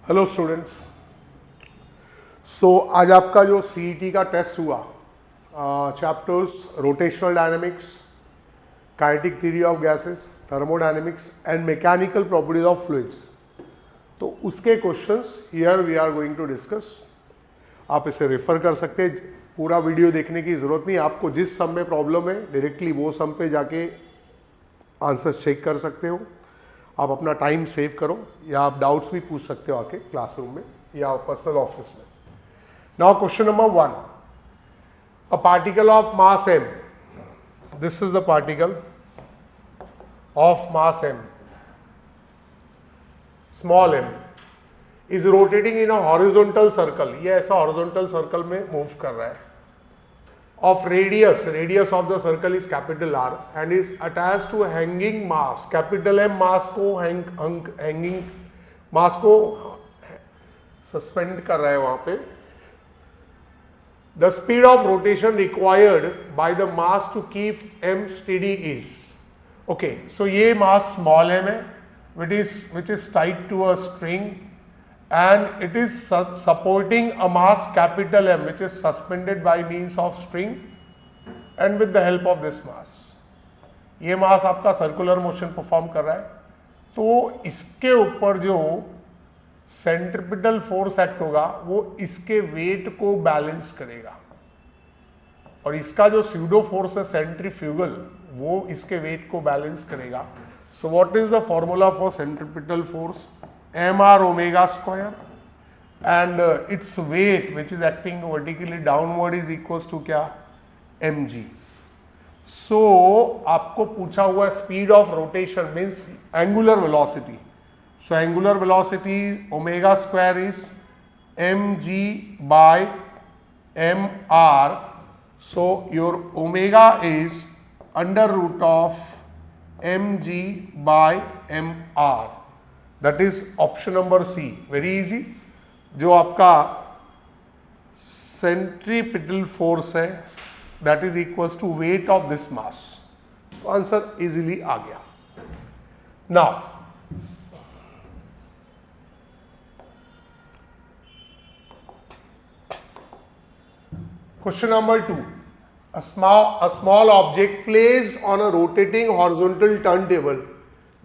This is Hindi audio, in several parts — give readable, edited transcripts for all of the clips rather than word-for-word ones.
Hello students. सो आज आपका जो सीईटी का टेस्ट हुआ, chapters rotational dynamics, kinetic theory of gases, thermodynamics and mechanical properties of fluids, तो उसके questions here we are going to discuss. आप इसे रेफर कर सकते हैं, पूरा वीडियो देखने की ज़रूरत नहीं। आपको जिस सम में प्रॉब्लम है डायरेक्टली वो सम पे जाके आंसर्स चेक कर सकते हो। आप अपना टाइम सेव करो, या आप डाउट्स भी पूछ सकते हो आके क्लासरूम में या पर्सनल ऑफिस में। Now question number 1, a particle of mass m, this is the particle of mass m, small m, is rotating in a horizontal circle. ये ऐसा हॉरिजॉन्टल सर्कल में मूव कर रहा है। of radius of the circle is capital R and is attached to hanging mass, capital M mass को hanging mass को suspend कर रहा है वहां पे। The speed of rotation required by the mass to keep M steady is, okay, so ये mass small m है which is tied to a string and it is supporting a mass capital M which is suspended by means of string and with the help of this mass। ये मास आपका सर्कुलर मोशन परफॉर्म कर रहा है, तो इसके ऊपर जो सेंट्रिपिटल फोर्स एक्ट होगा वो इसके वेट को बैलेंस करेगा, और इसका जो स्यूडो फोर्स है सेंट्रीफ्यूगल, वो इसके वेट को बैलेंस करेगा। सो what is the formula for centripetal force? mr omega square and its weight which is acting vertically downward is equals to क्या? mg। so आपको पूछा हुआ speed of rotation means angular velocity. So angular velocity omega square is mg by mr, so your omega is under root of mg by mr, that is option number C, very easy। जो आपका सेंट्रीपिटल फोर्स है that is equals to weight of this mass, तो आंसर इजीली आ गया। Now question number 2, a small object placed on a rotating horizontal turntable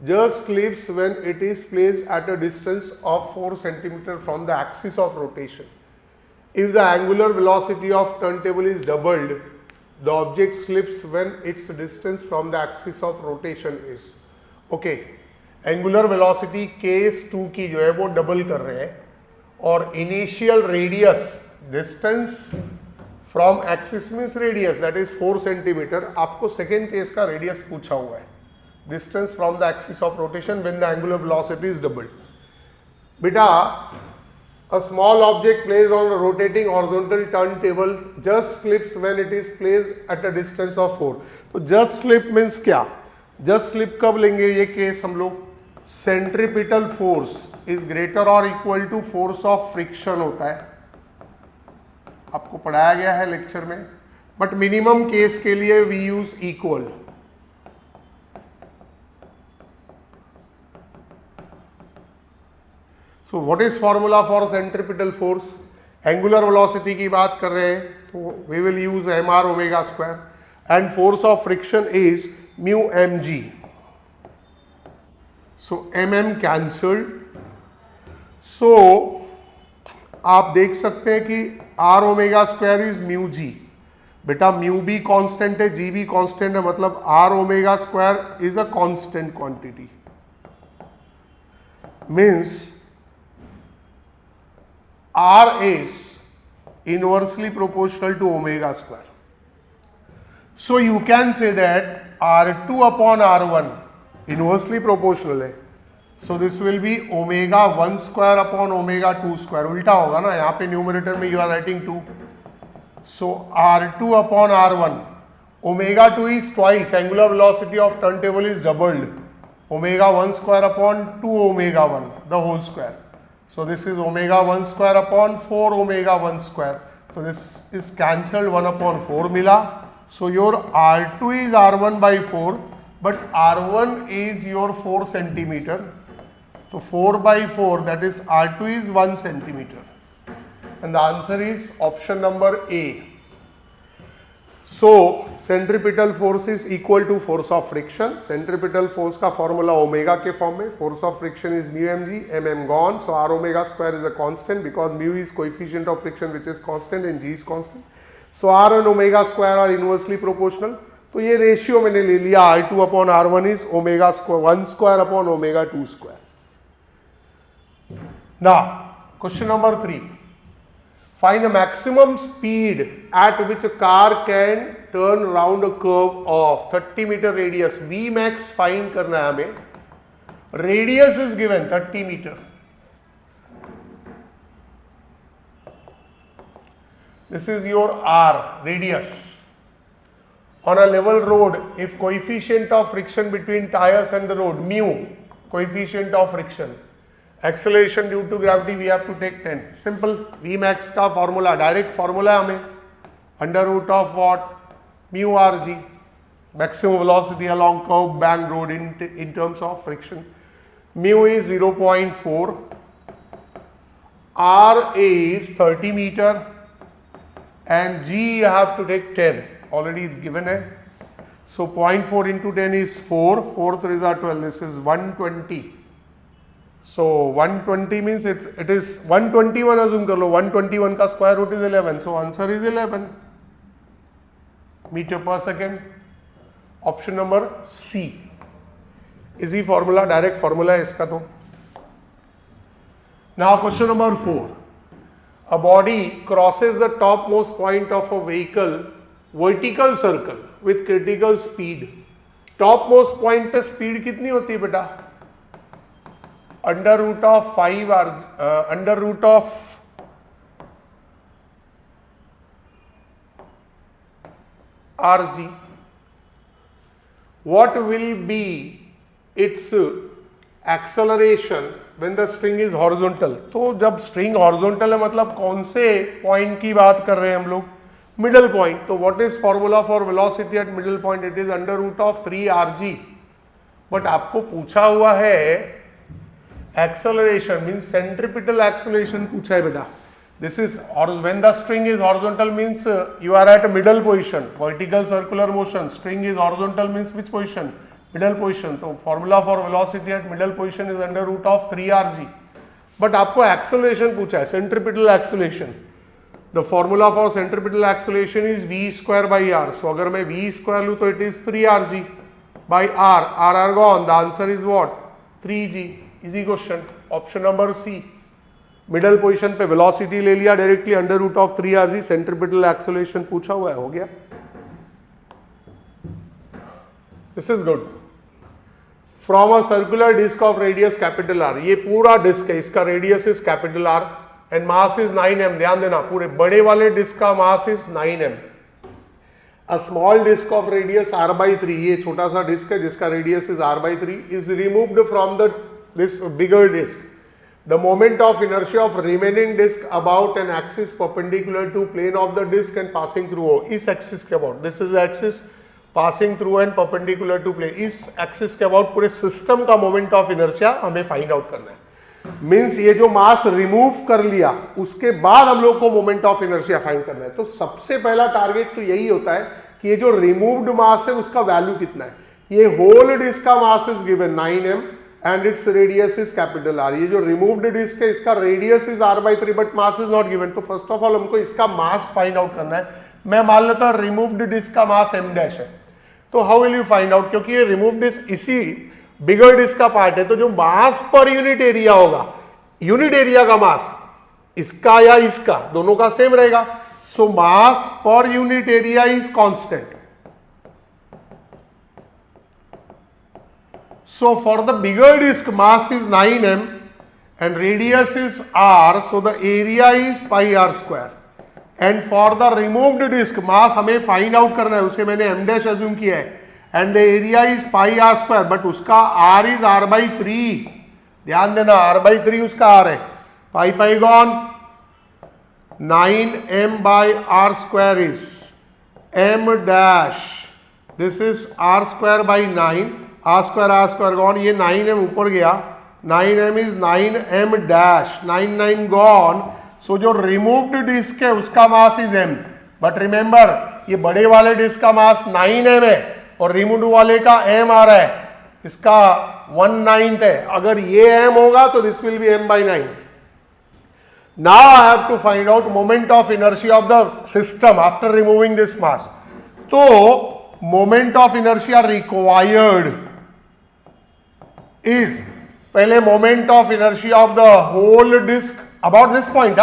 just slips when it is placed at a distance of 4 cm from the axis of rotation. If the angular velocity of turntable is doubled, the object slips when its distance from the axis of rotation is, okay, angular velocity case 2 की जो है वो डबल कर रहे हैं, और initial radius, distance from axis means radius that is 4 centimetre. आपको सेकेंड केस का रेडियस पूछा हुआ है, distance from the axis of rotation when the angular velocity is doubled। beta, a small object placed on a rotating horizontal turntable just slips when it is placed at a distance of 4। तो just slip means क्या? just slip कब लेंगे ये केस हम लोग? सेंट्रीपिटल फोर्स इज ग्रेटर और equal to force of friction होता है, आपको पढ़ाया गया है लेक्चर में, बट मिनिमम केस के लिए we use equal. So what is formula for centripetal force? Angular velocity की बात कर रहे हैं तो we will use mr omega square and force of friction is mu mg। So mm cancelled. So आप देख सकते हैं कि r omega square is mu g। बेटा म्यू भी कांस्टेंट है, g भी कांस्टेंट है, मतलब r omega square is a constant quantity, means R is inversely proportional to omega square. So you can say that R2 upon R1 inversely proportional है. So this will be omega 1 square upon omega 2 square. उल्टा होगा ना, यहाँ पे न्यूमरेटर में you are writing 2. So R2 upon R1. Omega 2 is twice. Angular velocity of turntable is doubled. Omega 1 square upon 2 omega 1, the whole square. So this is omega 1 square upon 4 omega 1 square. So this is cancelled, 1 upon 4 मिला. So your R2 is R1 by 4, but R1 is your 4 centimeter तो 4/4 that is R2 is 1 centimeter and the answer is option number A. So centripetal force is equal to force of friction. Centripetal force का formula ओमेगा के फॉर्म में, force of friction is mu mg, mm gone, so r omega square is a constant because mu is coefficient of friction which is constant and g is constant. So r and omega square are inversely proportional. तो ये रेशियो मैंने ले लिया, r2 upon r1 is omega square 1 square upon omega 2 square. Now question number 3. Find the maximum speed at which a car can turn round a curve of 30 meter radius. Vmax find करना है हमें. Radius is given 30 meter. This is your R, radius. On a level road, if coefficient of friction between tires and the road, mu, coefficient of friction. Acceleration due to gravity we have to take 10. Simple. Vmax का formula, direct formula है हमें, under root of what? Mu rg, maximum velocity along curved bank road in terms of friction. Mu is 0.4, r is 30 meter and g you have to take 10, already given है. So 0.4 into 10 is 4, 4 3s are 12, this is 120. So 120 means it is 121 assume कर लो, 121 का square root is 11, so answer is 11 meter per second. Option number C. Easy formula, direct formula है इसका तो. Now question number 4. A body crosses the topmost point of a vehicle vertical circle with critical speed. Topmost point पे speed कितनी होती है बेटा? Under root of 5 r under root of rg. What will be its acceleration when the string is horizontal? तो जब string horizontal है मतलब कौन से point की बात कर रहे हैं हम लोग? Middle point. तो what is formula for velocity at middle point? It is under root of 3 rg. But आपको पूछा हुआ है acceleration, means centripetal acceleration पूछा है बेटा. This is when the string is horizontal means you are at a middle position. Vertical circular motion, string is horizontal means which position? Middle position. तो formula for velocity at middle position is under root of 3 rg. But आपको acceleration पूछा है, centripetal acceleration. The formula for centripetal acceleration is v square by r. So अगर मैं v square लूँ तो it is 3 rg by r. r gone. The answer is what? 3g. Easy question. Option number C. Middle position पे velocity ले लिया directly under root of 3 rg. Centripetal acceleration पूछा हुआ है, हो गया. This is good. From a circular disc of radius capital R. ये पूरा डिस्क है, इसका radius is capital R and mass is 9m. ध्यान देना, पूरे बड़े वाले डिस्क का mass is 9m. A small disc of radius r/3. ये छोटा सा डिस्क है जिसका radius is r/3 is removed from this bigger disk. The moment of inertia of remaining disk about an axis perpendicular to plane of the disk and passing through O. इस axis के about, this is the axis passing through and perpendicular to plane. इस axis के about पूरे system का moment of inertia हमें find out करना है. Means ये जो mass remove कर लिया उसके बाद हम लोग को moment of inertia find करना है. तो सबसे पहला target तो यही होता है कि ये जो removed mass है उसका value कितना है. ये whole disk का mass is given 9m and its radius is capital R. ये जो removed disk है इसका radius is r/3 but mass is not given. तो first of all हमको इसका mass find out करना है. मैं मान लेता हूँ removed disk का mass m dash है. तो how will you find out? क्योंकि ये removed disk इसी bigger disk का part है, तो जो mass per unit area होगा, unit area का mass इसका या इसका दोनों का same रहेगा. So mass per unit area is constant. So for the bigger disk mass is 9m and radius is r, so the area is pi r square. And for the removed disk mass हमें find out करना है, उसे मैंने m dash assume किया है and the area is pi r square but उसका r is r/3. ध्यान देना r/3 उसका r है, pi pi gone, 9m by r square is m dash, this is r square by 9, r square gone, ये 9m ऊपर गया 9m is 9m dash, 9 gone, सो जो रिमूव्ड डिस्क है उसका mass is m, but remember ये बड़े वाले डिस्क का मास 9m है और रिमूव्ड वाले का m आ रहा है, इसका 1/9 है, अगर ये m होगा तो this will B m/9. Now I have to find out moment of inertia of the system after removing this mass. तो moment of inertia required is पहले moment of inertia of the whole disk about this point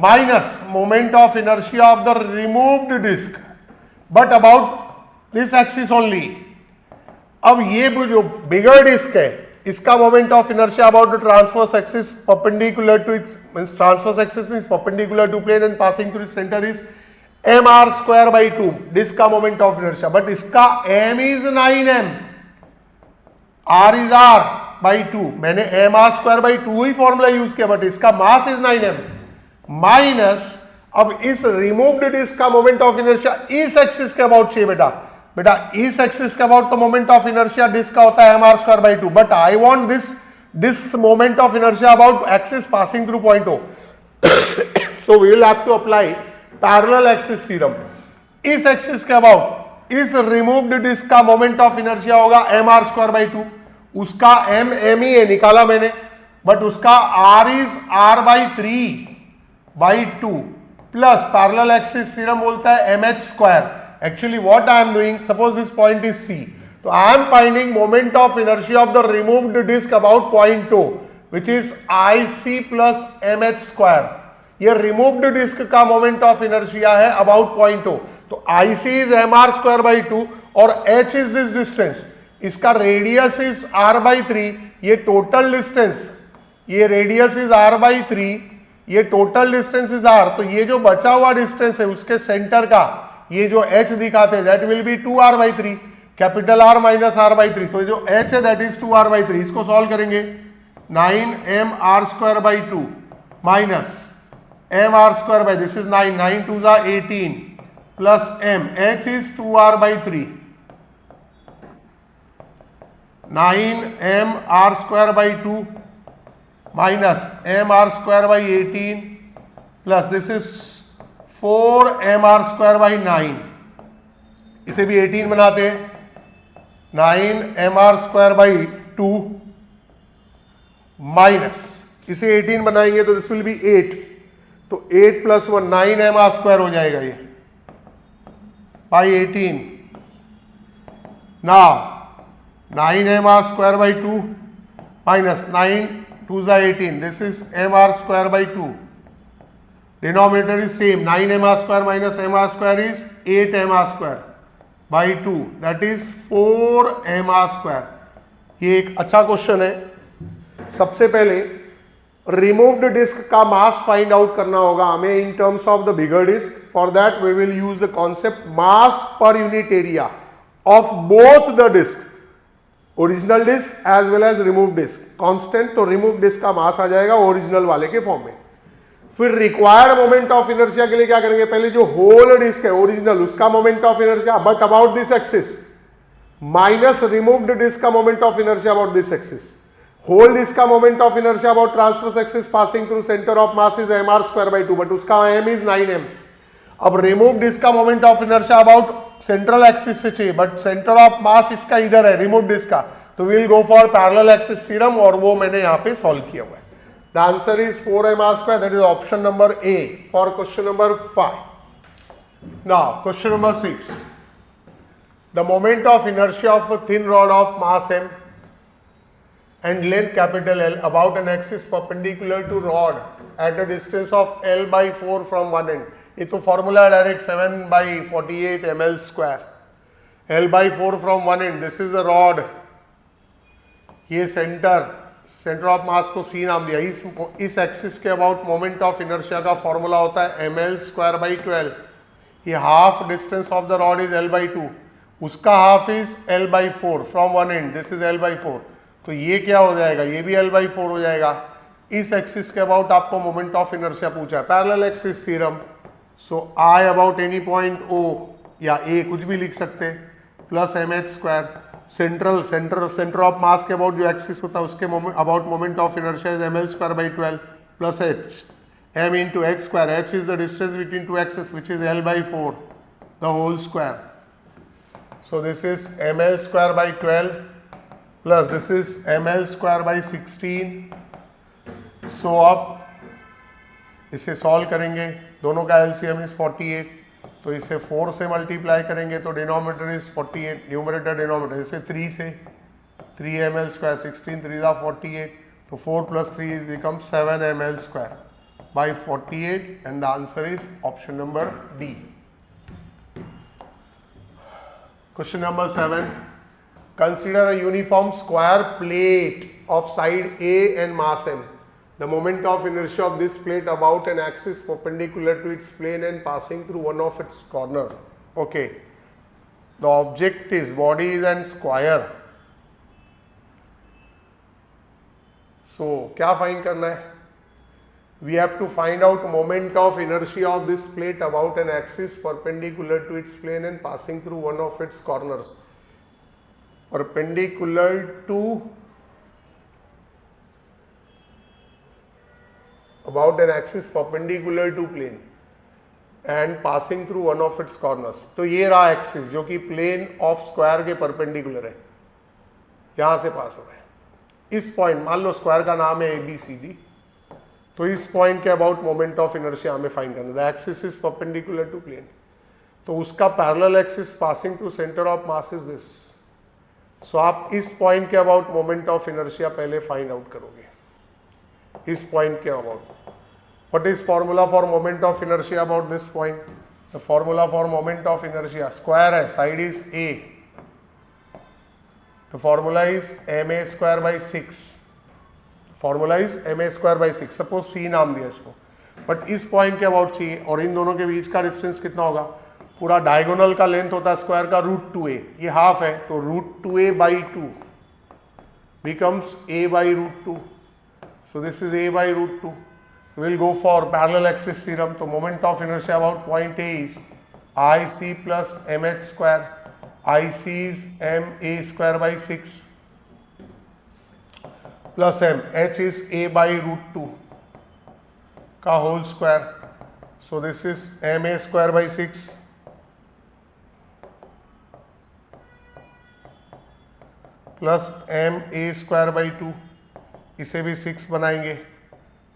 minus moment of inertia of the removed disk but about this axis only. अब ये जो बिगर डिस्क है इसका moment of inertia about the transverse axis perpendicular to its means transverse axis means perpendicular to plane and passing through its centre is mr²/2 disc का मोमेंट ऑफ इनर्शिया, बट इसका m is 9m, r is r/2. मैंने mr²/2 ही फॉर्मूला यूज किया, बट इसका मास इज 9m माइनस, अब इस रिमूव्ड डिस्क का मोमेंट ऑफ इनर्शिया इस एक्सिस के अबाउट चाहिए बेटा इस एक्सिस का अबाउट तो मोमेंट ऑफ इनर्शिया डिस्क का होता है mr²/2, but I want this moment of inertia about axis passing through point O. So we will have to apply parallel axis theorem. इस एक्सिस के अबाउट इस रिमूव्ड डिस्क का मोमेंट ऑफ इनर्शिया होगा mr²/2, उसका m ही है निकाला मैंने, बट उसका r is r/3/2 plus parallel axis theorem बोलता है mh². Actually what I am doing, suppose this point is C, so I am finding moment of inertia of the removed disk about point O, which is IC plus mh². ये removed disk का moment of inertia है about point O, तो IC is mr²/2 और h is this distance, इसका radius is r/3, ये total distance, ये radius is r/3, ये total distance is r, तो ये जो बचा हुआ distance है उसके center का ये जो h दिखाते हैं that will be 2r/3, capital R minus r/3, तो जो h है दैट इज 2r/3. इसको सॉल्व करेंगे 9mr²/2 minus mr², this is 9, 9 2 जा 18 plus m, h is 2r/3, 9mr²/2 minus mr²/18 plus this is 4mr²/9, इसे भी 18 बनाते हैं, 9mr²/2 माइनस इसे 18 बनाएंगे तो दिस विल बी 8, तो 8 + 1 9mr² हो जाएगा ये बाई 18. नाउ 9mr²/2 माइनस 9 2 जा 18, this is mr²/2. Denominator is same, 9mr² minus mr² is 8mr²/2, that is 4mr². ये एक अच्छा क्वेश्चन है. सबसे पहले रिमूव्ड डिस्क का मास फाइंड आउट करना होगा हमें in terms of the bigger disc. For that we will use the concept mass per unit area of both the disc, original disc as well as remove disc constant, तो रिमूव डिस्क का मास आ जाएगा ओरिजिनल वाले के फॉर्म में. फिर रिक्वायर्ड मोमेंट ऑफ इनर्शिया के लिए क्या करेंगे, पहले जो होल डिस्क है ओरिजिनल उसका moment of inertia but about this axis minus removed disc का moment of inertia about this axis. Whole disc का moment of inertia about transverse axis passing through centre of mass is mr²/2, but उसका m इज 9m. अब रिमूव डिस्क का moment of inertia about central axis से चाहिए, बट सेंटर ऑफ मास इसका इधर है रिमूव डिस्क का, तो we will go for parallel axis theorem और वो मैंने यहाँ पे सॉल्व किया हुआ है. The answer is 4mr², that is option number A for question number 5. Now question number 6. The moment of inertia of a thin rod of mass m and length capital L about an axis perpendicular to rod at a distance of L/4 from one end. ये तो formula direct 7/48 ml². L/4 from one end. This is the rod. ये सेंटर ऑफ मास को C नाम दिया. इस एक्सिस के अबाउट मोमेंट ऑफ इनर्शिया का फॉर्मूला होता है ml²/12. ये half distance of the rod is L/2, उसका half is L/4 from one and, this is L/4, तो ये क्या हो जाएगा, ये भी L/4 हो जाएगा. इस एक्सिस के अबाउट आपको मोमेंट ऑफ इनर्शिया पूछा है, parallel axis theorem. So I about any point O या A कुछ भी लिख सकते हैं, प्लस mh² सेंटर ऑफ मास के अबाउट जो एक्सिस होता है उसके about moment of inertia is ml square by 12 plus h m into h square. h is the distance between two axes which is l by 4 the whole square. So this is ml square by 12 plus this is ml square by 16. So अब इसे सॉल्व करेंगे, दोनों का LCM इज 48, तो इसे 4 से मल्टीप्लाई करेंगे तो डिनोमिनेटर इज 48, न्यूमरेटर डिनोमिनेटर इसे 3 से 3 ml square 16 3 is 48, तो 4 plus 3 is becomes 7 ml square by 48 and the answer is option number D. Question number 7. Consider a uniform square plate of side A and mass m. The moment of inertia of this plate about an axis perpendicular to its plane and passing through one of its corner. Okay. The object is body is an square. So क्या फाइंड करना है? We have to find out moment of inertia of this plate about an axis perpendicular to its plane and passing through one of its corners. Perpendicular to about an axis perpendicular to plane and passing through one of its corners. तो ये रहा एक्सिस जो कि प्लेन ऑफ स्क्वायर के परपेंडिकुलर है, यहां से पास हो रहा है। इस पॉइंट, मान लो स्क्वायर का नाम है ABCD, तो इस पॉइंट के अबाउट मोमेंट ऑफ इनर्शिया हमें फाइंड करना है। The axis is perpendicular to plane, तो उसका parallel axis passing through centre of mass is this. So आप इस पॉइंट के अबाउट मोमेंट ऑफ इनर्शिया पहले फाइंड आउट करोगे, इस पॉइंट के about. What is formula for moment of inertia about this point? The formula for moment of inertia, square है, side is A, the formula is ma square by 6। Formula is ma square by 6, suppose C नाम दिया इसको, बट इस पॉइंट के अबाउट चाहिए, और इन दोनों के बीच का डिस्टेंस कितना होगा? पूरा डायगोनल का लेंथ होता है स्क्वायर का √2a, ये हाफ है, तो √2a by 2 becomes a by √2. So this is a by √2. We'll go for parallel axis theorem. So moment of inertia about point A is IC plus mh square. IC is ma square by 6 plus m. H is a by √2 का whole square. So this is ma square by 6 plus ma square by 2, इसे भी 6 बनाएंगे,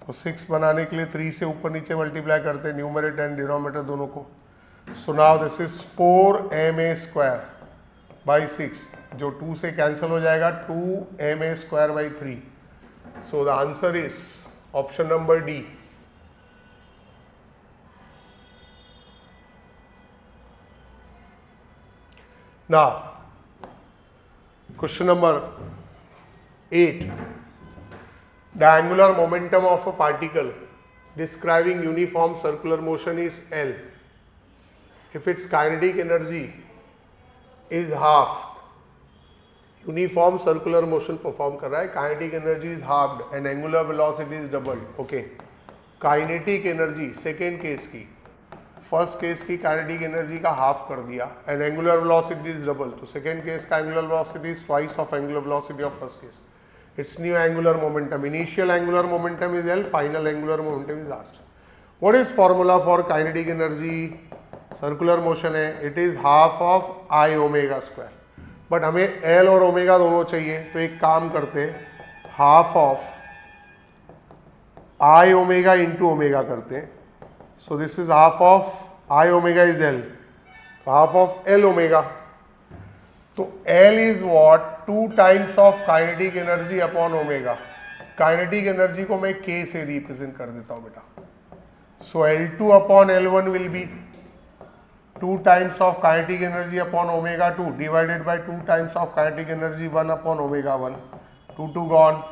तो 6 बनाने के लिए 3 से ऊपर नीचे मल्टीप्लाई करते हैं न्यूमरेटर एंड डिनोमिनेटर दोनों को। So now this is 4ma square by 6, जो 2 से कैंसिल हो जाएगा, 2ma square by 3। So the answer is option number D. Now, question number 8. The angular momentum of a particle describing uniform circular motion is L. If its kinetic energy is half, uniform circular motion perform कर रहा है, kinetic energy is halved and angular velocity is doubled. Okay. Kinetic energy second case की, फर्स्ट केस की काइनेटिक एनर्जी का हाफ कर दिया and angular velocity is double, तो सेकेंड केस का angular velocity is twice of angular velocity of first case. Its new angular momentum, initial angular momentum is L, final angular momentum is last. What is formula for kinetic energy? Circular motion है, it is half of I omega square, but हमें एल और ओमेगा दोनों चाहिए, तो एक काम करते हैं, half of I omega into omega करते हैं। So this is half of I omega is L, half of L omega. तो L is what? 2 times of kinetic energy upon omega. Kinetic energy को मैं K से रिप्रेजेंट कर देता हूँ बेटा। So L2 upon L1 will be 2 times of kinetic energy upon omega 2 divided by 2 times of kinetic energy 1 upon omega 1. 2 gone.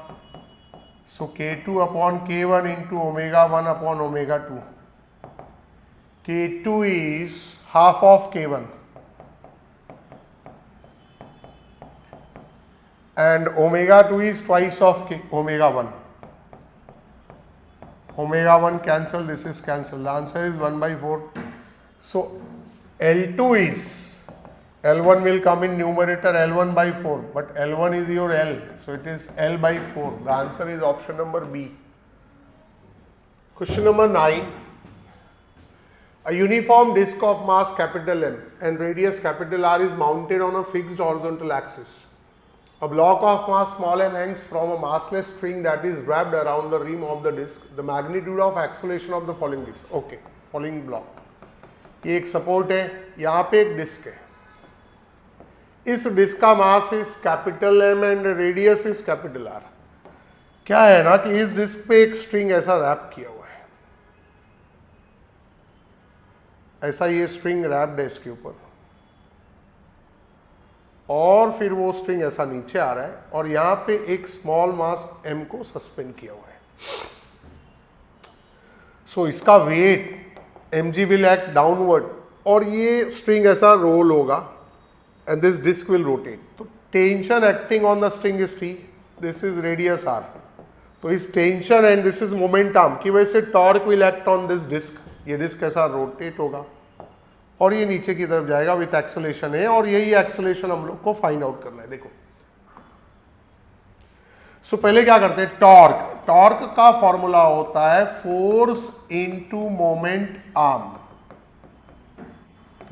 So K2 upon K1 into omega 1 upon omega 2. K2 is half of K1 and omega 2 is twice of omega 1. Omega 1 cancel, this is cancel. The answer is 1 by 4. So L2 is L1 will come in numerator, L1 by 4, but L1 is your L, so it is L by 4. The answer is option number B. Question number 9. A uniform disk of mass capital M and radius capital R is mounted on a fixed horizontal axis. A block of mass small m hangs from a massless string that is wrapped around the rim of the disk. The magnitude of acceleration of the following disk. Okay, following block. ये एक सपोर्ट है, यहाँ पे एक डिस्क है. इस डिस्क का mass is capital M and radius is capital R. क्या है ना कि इस डिस्क पे एक स्ट्रिंग ऐसा रैप किया हुआ है, ऐसा ये स्ट्रिंग रैप्ड है इसके ऊपर, और फिर वो स्ट्रिंग ऐसा नीचे आ रहा है और यहां पे एक स्मॉल मास m को सस्पेंड किया हुआ है. सो इसका weight mg will act downward और ये स्ट्रिंग ऐसा रोल होगा and this disk will rotate. तो tension acting on the string is T, this is radius R. तो इस tension and this is momentum की वजह से torque will act on this disc. ये डिस्क ऐसा रोटेट होगा और ये नीचे की तरफ जाएगा विथ एक्सेलेरेशन है, और यही एक्सेलेरेशन हम लोग को फाइंड आउट करना है. देखो सो पहले क्या करते हैं, टॉर्क. टॉर्क का फॉर्मूला होता है force into moment arm.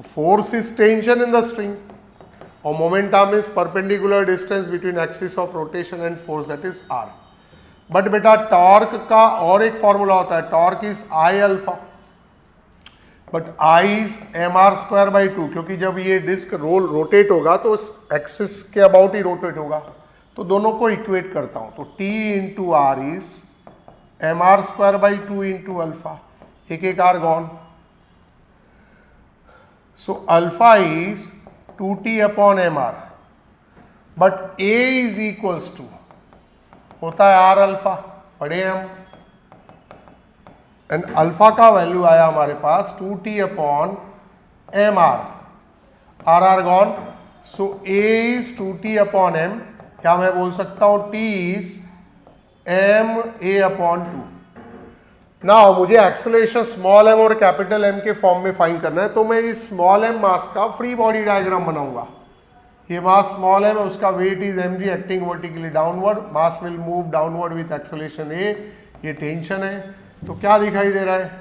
Force is tension in the string और moment arm is perpendicular distance between axis of rotation and force, that is R. But बेटा टॉर्क का और एक फॉर्मूला होता है, torque is I alpha, but I is M R square by 2, क्योंकि जब ये डिस्क रोटेट होगा तो एक्सिस के अबाउट ही रोटेट होगा. तो दोनों को इक्वेट करता हूं, तो T into R is M R square by 2 into alpha. एक एक R gone. So alpha is 2t upon M R, but A is equals to होता है आर अल्फा, पढ़े हम, एंड अल्फा का वैल्यू आया हमारे पास 2t upon M R. R R gone. So A is 2t upon m. क्या मैं बोल सकता हूं, T is M A upon 2. Now मुझे एक्सेलरेशन स्मॉल m और कैपिटल M के फॉर्म में फाइंड करना है, तो मैं इस स्मॉल m मास का फ्री बॉडी डायग्राम बनाऊंगा. ये मास स्मॉल m है, उसका weight is mg acting vertically downward, mass will move downward with acceleration a. ये टेंशन है, तो क्या दिखाई दे रहा है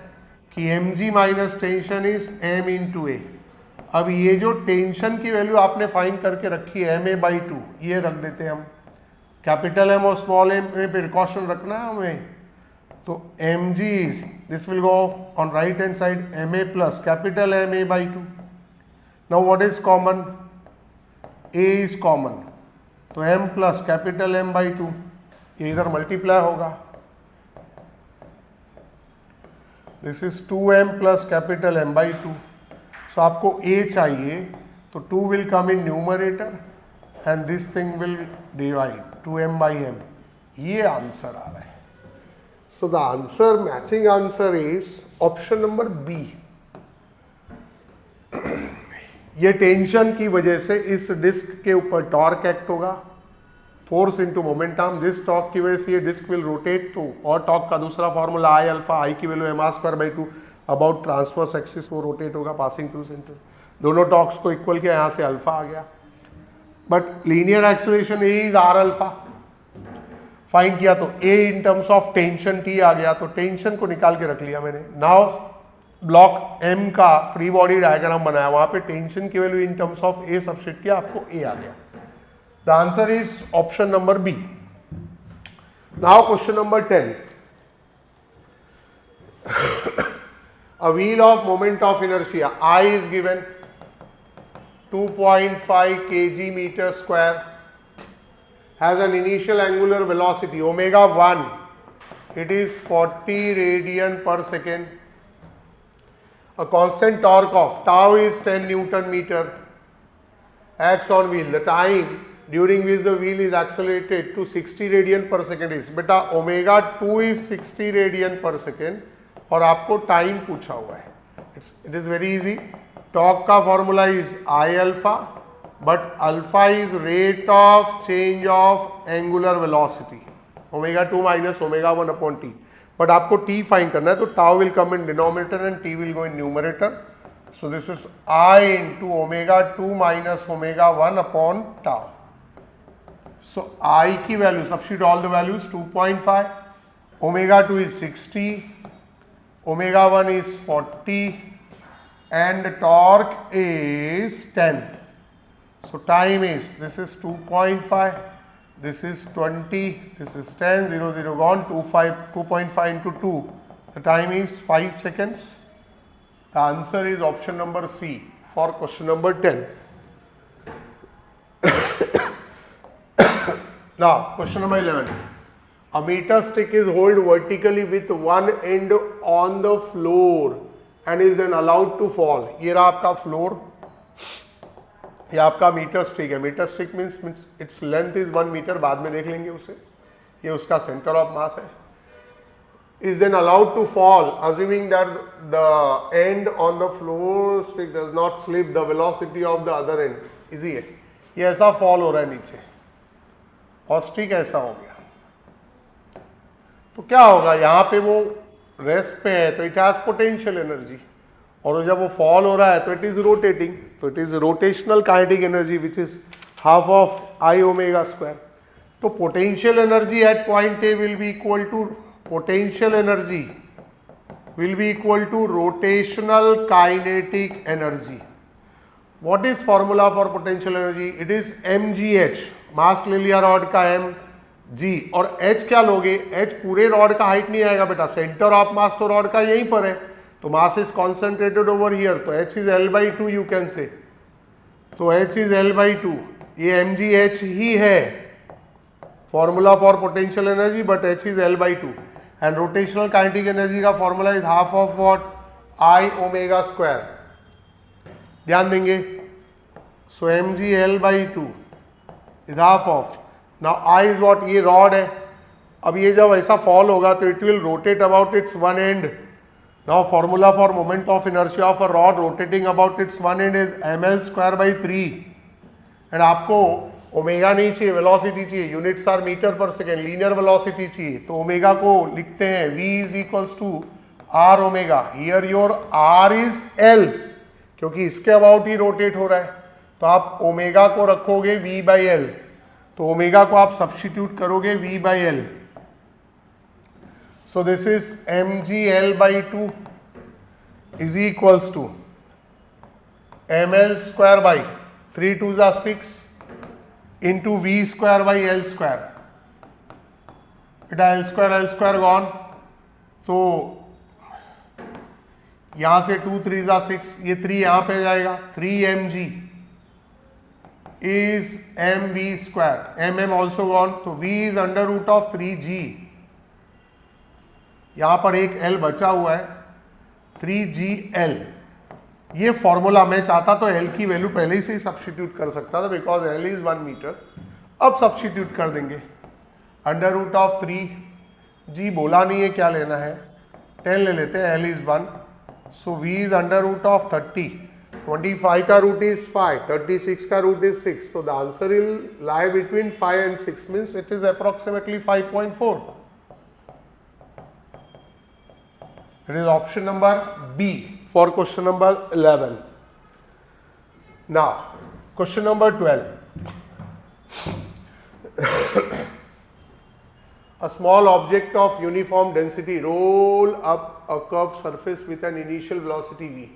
कि mg minus tension is m into A. अब ये जो टेंशन की वैल्यू आपने फाइंड करके रखी है ma बाई 2, ये रख देते हैं हम. कैपिटल M और स्मॉल m में प्रिकॉशन रखना है हमें. तो mg is, this will go on right hand side, ma plus capital M a by 2. Now what is common, a is common, तो m plus capital M by 2, ये इधर मल्टीप्लाई होगा. This is 2m plus capital M by 2. सो आपको a चाहिए, तो 2 will come in numerator and this thing will divide 2m by m. ये आंसर आ रहा है. So the answer, matching answer is option number B. ये टेंशन की वजह से इस डिस्क के ऊपर टॉर्क एक्ट होगा, force into momentum. This torque की वजह से ये डिस्क विल रोटेट. तो और टॉर्क का दूसरा फॉर्मूला आई अल्फा, आई की value M R square by 2, about transverse axis वो रोटेट होगा पासिंग थ्रू सेंटर. दोनों टॉर्क्स को इक्वल किया, यहाँ से अल्फा आ गया. But linear acceleration A is R alpha find किया, तो A in terms of tension T आ गया, तो टेंशन को निकाल के रख लिया मैंने. नाउ ब्लॉक M का फ्री बॉडी डायग्राम बनाया, वहां पे टेंशन की value in terms of A substitute किया, आपको A आ गया. The answer is option number B. Now question number 10. A wheel of moment of inertia I is given 2.5 kg meter square, has an initial angular velocity omega 1, it is 40 radian per second. A constant torque of tau is 10 Newton meter. Acts on wheel. The time during which the wheel is accelerated to 60 radian per second is, बेटा omega 2 is 60 radian per second और आपको टाइम पूछा हुआ है. It is very easy. Torque का formula is I alpha, but alpha is rate of change of angular velocity, omega 2 minus omega 1 upon T. But आपको टी फाइंड करना है, तो tau will come in denominator and T will go in numerator. So this is I into omega 2 minus omega 1 upon tau. So I की value, substitute all the values, 2.5, omega 2 is 60, omega 1 is 40, and torque is 10. So time is, this is 2.5, this is 20, this is 10, 0, 0 gone, 2.5 into 2. The time is 5 seconds. The answer is option number C for question number 10. Now, question number 11. A meter stick is held vertically with one end on the floor and is then allowed to fall. ये रहा आपका floor. ये आपका मीटर स्टिक है. Metre stick means its length is 1 metre. बाद में देख लेंगे उसे. ये उसका सेंटर ऑफ मास है. Is then allowed to fall, assuming that the end on the floor stick does not slip the velocity of the other end. Easy है. ये ऐसा फॉल हो रहा है नीचे और स्टिक ऐसा हो गया, तो क्या होगा? यहाँ पे वो रेस्ट पे है तो इट हैज पोटेंशियल एनर्जी, और जब वो फॉल हो रहा है तो इट इज रोटेटिंग, तो it is rotational kinetic energy which is half of I omega square. तो potential energy at point A will be equal to potential energy will be equal to rotational kinetic energy. What is formula for potential energy? It is mgh. मास ले लिया रॉड का mg, और h क्या लोगे? h पूरे रॉड का हाइट नहीं आएगा बेटा, सेंटर ऑफ मास तो रॉड का यहीं पर है, तो mass is concentrated over here, तो h is l/2 you can say. तो h इज l/2, ये mgh ही है formula for potential energy, but h is l/2. And rotational kinetic energy का formula is half of what? I omega square. ध्यान देंगे. So mg l/2 is half of. Now I is what? ये रॉड है. अब ये जब ऐसा फॉल होगा तो it will rotate about its one end. Now formula for moment of inertia of a rod rotating about its one end is ml²/3. And आपको ओमेगा नहीं चाहिए, वेलोसिटी चाहिए. Units are metre per second, linear velocity चाहिए. तो ओमेगा को लिखते हैं v is equals to R omega. Here your r is l, क्योंकि इसके अबाउट ही रोटेट हो रहा है, तो आप ओमेगा को रखोगे v/l. तो ओमेगा को आप सब्स्टिट्यूट करोगे v/l. So this is mg l/2 is equals to ml²/3 2 जा 6 into v²/l². बेटा l² गॉन, तो यहां से 2 3 जा 6, ये 3 यहां पे जाएगा. 3 mg is mv². mm also gone, तो v इज √3g. यहां पर एक l बचा हुआ है, 3gl. ये फॉर्मूला मैं चाहता तो एल की वैल्यू पहले ही से ही सब्स्टिट्यूट कर सकता था, बिकॉज एल इज 1 मीटर. अब सब्स्टिट्यूट कर देंगे. √3 जी बोला नहीं है क्या लेना है, 10 ले लेते हैं. L is 1, so V is √30. 25 का रूट इज 5, 36 का रूट इज 6. तो the answer will lie between 5 and 6, means it is approximately 5.4. It is option number B for question number 11. Now, question number 12. A small object of uniform density roll up a curved surface with an initial velocity v.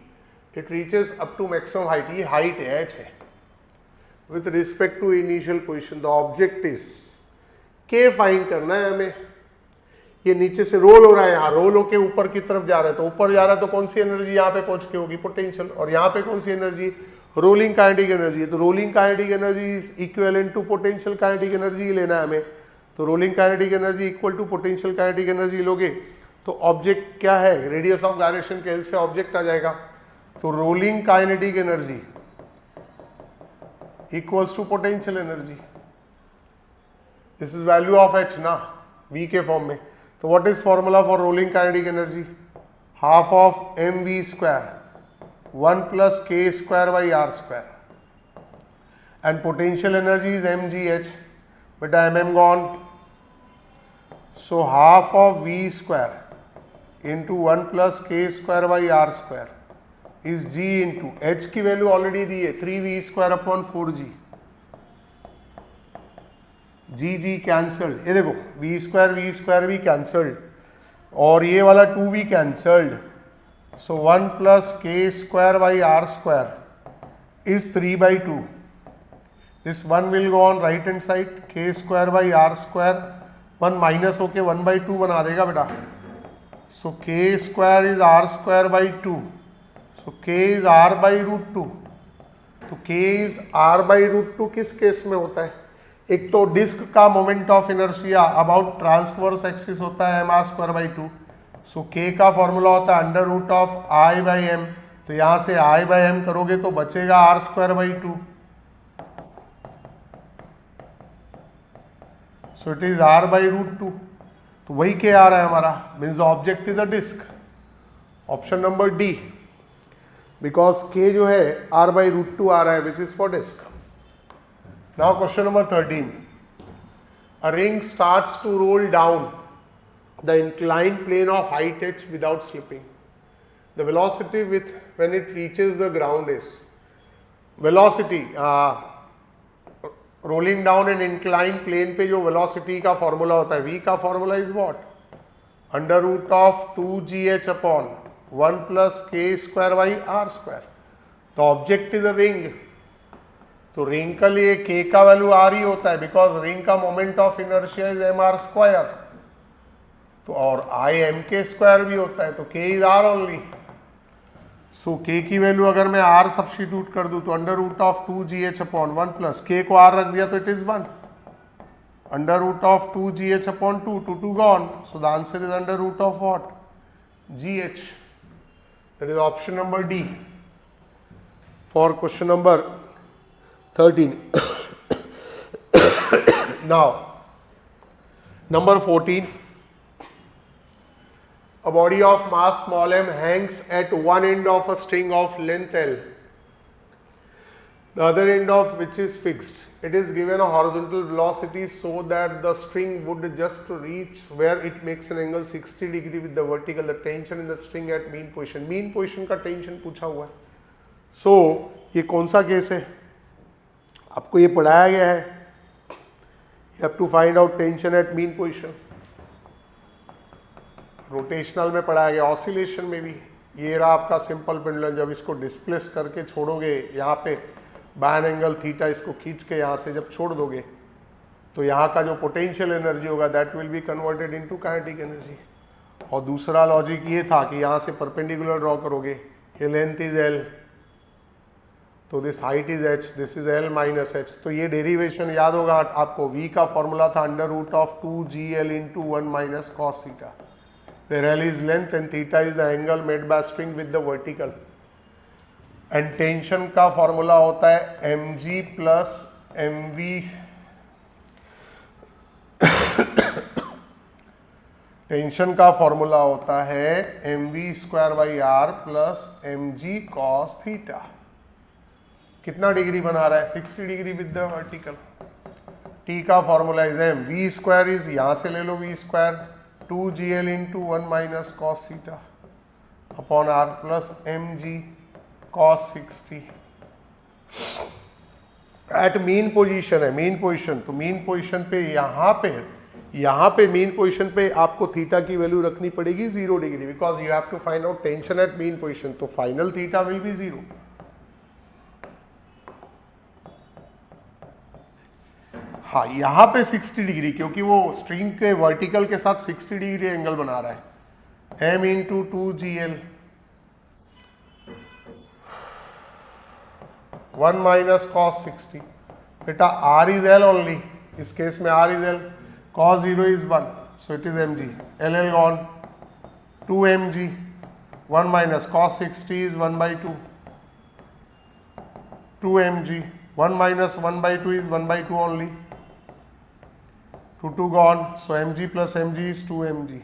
It reaches up to maximum height. ये height है, h है. With respect to initial position, the object is k find करना है हमें. ये नीचे से रोल हो रहा है, यहाँ रोल होके ऊपर की तरफ जा रहा है, तो ऊपर जा रहा है तो कौन सी एनर्जी यहाँ पे पहुंच के होगी? पोटेंशियल. और यहाँ पे कौन सी एनर्जी? रोलिंग काइनेटिक एनर्जी है. तो rolling kinetic energy is equivalent to potential kinetic energy लेना है हमें. तो rolling kinetic energy equal to potential kinetic energy लोगे तो ऑब्जेक्ट क्या है? रेडियस ऑफ गायरेशन के हेल्प से ऑब्जेक्ट आ जाएगा. तो rolling kinetic energy equals to potential energy. This is value of H ना, v के फॉर्म में. तो what is formula for rolling kinetic energy? Half of mv², 1 + k²/r². And potential energy is mgh. बेटा mm gone, so half of v² into 1 + k²/r² is g into H की वैल्यू ऑलरेडी दी है 3v²/4g, जी कैंसल्ड, ये देखो v² भी कैंसल्ड और ये वाला 2 भी cancelled, so 1 plus k²/r² is 3/2. This 1 will go on right hand side, k²/r², 1 minus होके 1/2 बना देगा बेटा, सो k² is r²/2, so k is r/√2. तो k is r/√2 किस केस में होता है? एक तो डिस्क का moment of inertia about transverse axis होता है mr²/2, सो k का फॉर्मूला होता है √I/m, तो यहां से I/m करोगे तो बचेगा r²/2, so it is r/√2. तो वही k आ रहा है हमारा, means the object is a disc. Option number D, because k जो है r/√2 आ रहा है which is for disc. Now question number 13. A ring starts to roll down the inclined plane of height h without slipping. The velocity with when it reaches the ground is velocity. Rolling down an inclined plane पे जो velocity का formula होता है, v का formula is what? √2gh upon 1 plus k²/r². तो object is a ring. तो रिंग का लिए k का वैल्यू r ही होता है बिकॉज रिंग का moment of inertia is mr², तो और I m² भी होता है, तो k is r only. So k की वैल्यू अगर मैं r सब्स्टिट्यूट कर दूं तो √2gh अपॉन 1 प्लस k को r रख दिया तो it is 1, √2gh upon 2, 2 gone, so the answer is √what? gh. That is option number D for question number 13. Now, number 14. A body of mass small m hangs at one end of a string of length L, the other end of which is fixed. It is given a horizontal velocity so that the string would just reach where it makes an angle 60 degree with the vertical. The tension in the string at mean position. Mean position का tension पूछा हुआ है. So, ये कौन सा केस है? आपको ये पढ़ाया गया है, you have to find out tension at mean position. Rotational में पढ़ाया गया, ऑसिलेशन में भी. ये रहा आपका सिंपल पेंडुलम, जब इसको डिस्प्लेस करके छोड़ोगे यहाँ पे बैन एंगल थीटा, इसको खींच के यहाँ से जब छोड़ दोगे तो यहाँ का जो पोटेंशियल एनर्जी होगा that will be converted into kinetic energy. और दूसरा लॉजिक ये था कि यहाँ से परपेंडिकुलर ड्रॉ करोगे, ये लेंथ इज एल, तो this height is h, this is l minus h. तो ये डेरिवेशन याद होगा आपको, v का फॉर्मूला था √2gl into 1 minus cos theta, where l is length and theta is the angle made by string with the vertical. And tension का फॉर्मूला होता है mg प्लस mv. टेंशन का फॉर्मूला होता है mv²/r plus mg cos theta. कितना डिग्री बना रहा है? 60 degree with the vertical. T का formula is m, v² is, यहाँ से ले लो v², 2gl into 1 minus cos theta upon r plus mg cos 60. At mean position है, मीन पोजीशन, तो मीन पोजीशन पे यहाँ पे मीन पोजीशन पे आपको थीटा की वैल्यू रखनी पड़ेगी 0 degree, because you have to find out tension at mean position, तो फाइनल थीटा विल बी 0. हाँ, यहाँ पे 60 डिग्री, क्योंकि वो स्ट्रिंग के वर्टिकल के साथ 60 डिग्री एंगल बना रहा है. m into 2gl 1 minus cos 60. बेटा r इज l ओनली, इस केस में r is l, cos 0 is 1, so it is mg, l gone, 2 mg, 1 minus cos 60 is 1/2, 2 mg, 1 minus 1/2 is 1/2 only. 2 gone. So mg plus mg is 2 mg.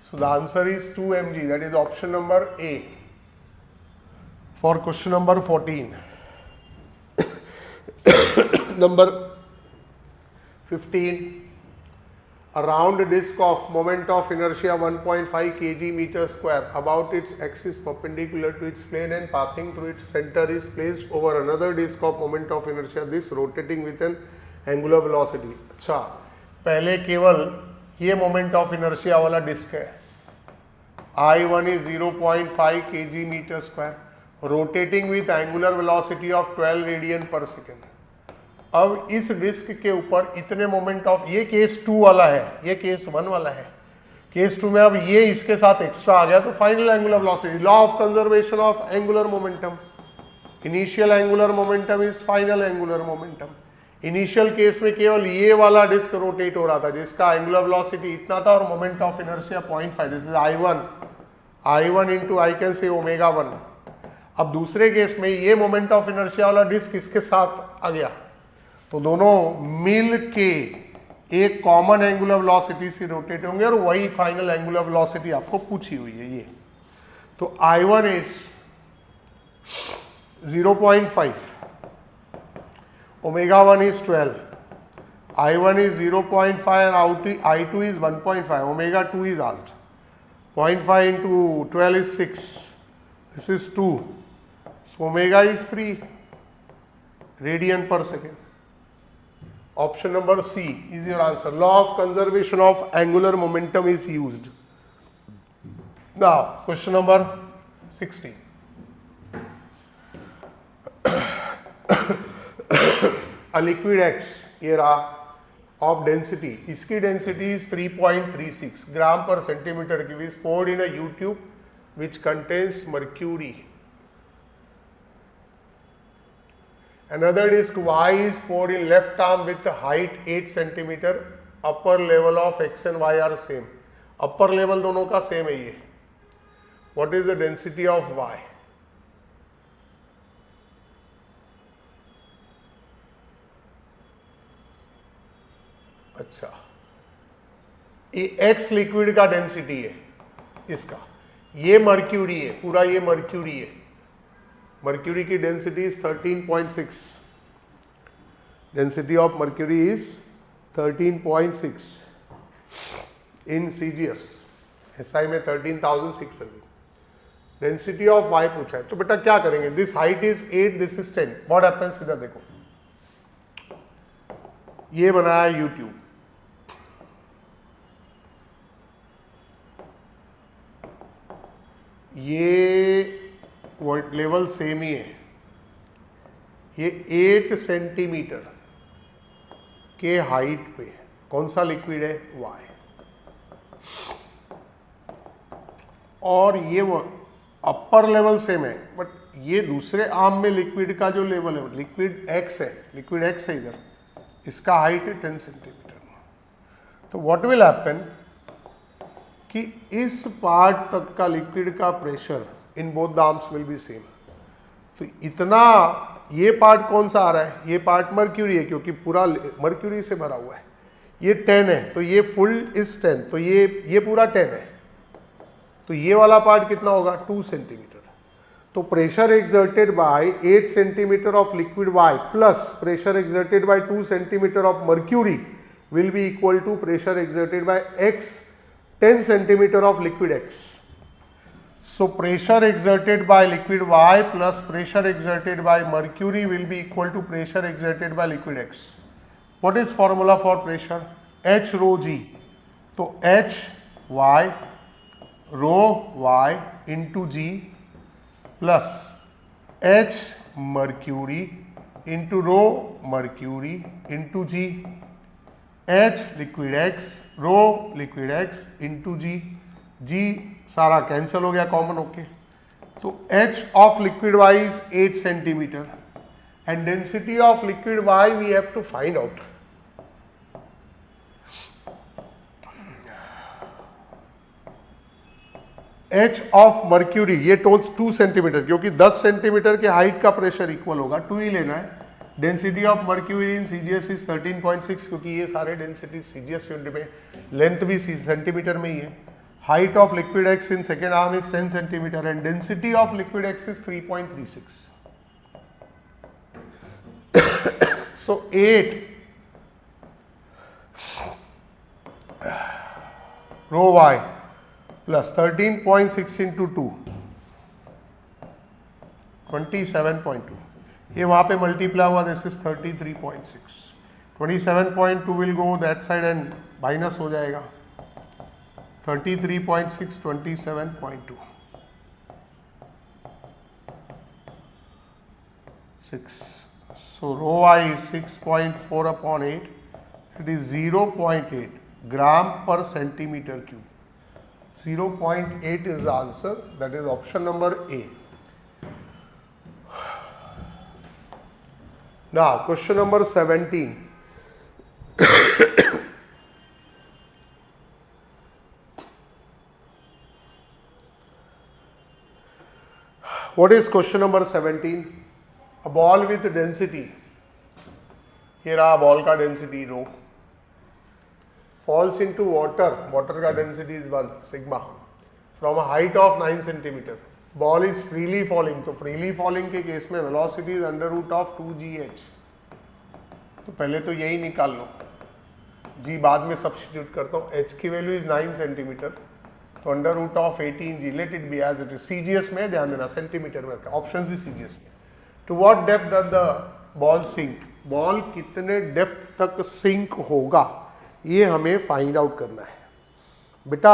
So the answer is 2 mg. That is option number A. For question number 14. Number 15. a round disk of moment of inertia 1.5 kg meter square about its axis perpendicular to its plane and passing through its center is placed over another disk of moment of inertia, this rotating with an angular velocity. अच्छा, पहले केवल ये मोमेंट ऑफ इनर्शिया वाला डिस्क है, I1 is 0.5 kg meter square, rotating with angular velocity of 12 radian पर सेकेंड. अब इस डिस्क के ऊपर इतने मोमेंट ऑफ, ये केस 2 वाला है, ये केस 1 वाला है. केस 2 में अब ये इसके साथ एक्स्ट्रा आ गया तो final angular velocity, law of conservation of angular momentum, initial angular momentum is final angular momentum. Initial case में केवल ये वाला डिस्क रोटेट हो रहा था जिसका एंगुलर वेलोसिटी इतना था और moment of inertia 0.5. This is I1 into I can say omega 1. अब दूसरे केस में ये मोमेंट ऑफ इनर्शिया वाला डिस्क इसके साथ आ गया तो दोनों मिल के एक कॉमन एंगुलर वेलोसिटी से रोटेट होंगे और वही फाइनल एंगुलर वेलोसिटी आपको पूछी हुई है ये. तो I1 is 0.5, omega 1 is 12, I1 is 0.5 and I2 is 1.5, omega 2 is asked. 0.5 into 12 is 6, this is 2, so omega is 3 radian per second. Option number C is your answer. Law of conservation of angular momentum is used. Now question number 16. A liquid X, ये रहा, of density, इसकी density is 3.36 ग्राम पर centimetre cube, is poured in a U tube which contains mercury. Another disk Y is poured in left arm with height 8 centimeter. Upper level of X and Y are same. Upper level दोनों का same है ये. What is the density of Y? अच्छा, ये X लिक्विड का डेंसिटी है इसका, ये मर्क्यूरी है, पूरा ये मर्क्यूरी है. मर्क्यूरी की density is 13.6, density of mercury is 13.6 in CGS, SI में 13,600. डेंसिटी ऑफ Y पूछा है तो बेटा क्या करेंगे, this height is 8, this is 10. What happens, इधर देखो, ये बनाया YouTube, ये वर्ड लेवल सेम ही है, ये 8 सेंटीमीटर के हाइट पे कौन सा लिक्विड है, Y. और ये वो अपर लेवल सेम है बट ये दूसरे आर्म में लिक्विड का जो लेवल है, लिक्विड X है, लिक्विड X है इधर, इसका हाइट है 10 सेंटीमीटर. तो व्हाट विल हैपन कि इस पार्ट तक का लिक्विड का pressure in both the arms will be same. तो इतना, ये पार्ट कौन सा आ रहा है, ये पार्ट मर्क्यूरी है क्योंकि पूरा मर्क्यूरी से भरा हुआ है. ये 10 है तो ये फुल इज 10, तो ये पूरा 10 है, तो ये वाला पार्ट कितना होगा, 2 सेंटीमीटर. तो pressure exerted by 8 centimetre of liquid Y plus pressure exerted by 2 centimetre of mercury will be equal to pressure exerted by X 10 centimeter of liquid X. So pressure exerted by liquid Y plus pressure exerted by mercury will be equal to pressure exerted by liquid X. What is formula for pressure? H rho G. तो H Y rho Y into G plus H mercury into rho mercury into G. H liquid X, rho liquid X into G. G सारा कैंसिल हो गया कॉमन होके. तो H of liquid Y is 8 centimeter and density of liquid Y we have to find out. H of mercury ये 2 सेंटीमीटर, क्योंकि 10 सेंटीमीटर के हाइट का प्रेशर इक्वल होगा, 2 ही लेना है. Density of mercury in CGS is 13.6 क्योंकि ये सारे डेंसिटी CGS यूनिट में, लेंथ भी सेंटीमीटर में ही है. Height of liquid X in second arm is 10 centimetre and density of liquid X is 3.36. So 8 rho y plus 13.6 into 2 27.2, ये वहाँ पे मल्टीप्लाई हुआ, this is 33.6, 27.2 will go that side and minus हो जाएगा 33.6, 27.2, 6. So rho I is 6.4 upon 8. It is 0.8 gram per centimeter cube. 0.8 is the answer. That is option number A. Now question number 17. What is question number 17? A ball with density, here a ball का density rho, falls into water, water का density is 1 sigma from a height of 9 centimeter. Ball is freely falling, तो freely falling के केस में velocity is under root of 2gh. तो पहले तो यही निकाल लो, g बाद में सब्स्टिट्यूट करता हूँ, h की वैल्यू इज 9 सेंटीमीटर, तो under root of 18g, let it be as it is, CGS में ध्यान देना, सेंटीमीटर में रखा, ऑप्शंस भी CGS में. To what depth does the ball sink, ball कितने डेप्थ तक सिंक होगा ये हमें फाइंड आउट करना है. बेटा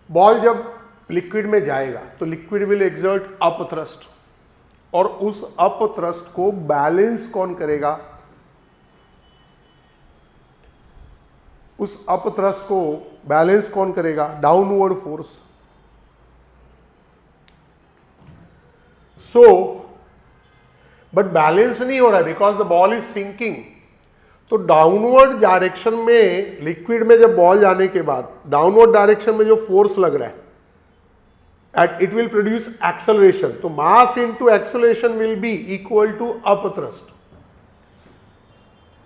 बॉल जब लिक्विड में जाएगा तो liquid will exert up thrust, और उस अप थ्रस्ट को बैलेंस कौन करेगा, उस अप थ्रस्ट को बैलेंस कौन करेगा, downward force. So but balance नहीं हो रहा है because the ball is sinking. तो डाउनवर्ड डायरेक्शन में, लिक्विड में जब बॉल जाने के बाद डाउनवर्ड डायरेक्शन में जो फोर्स लग रहा है, at it will produce acceleration. तो mass into acceleration will be equal to up thrust.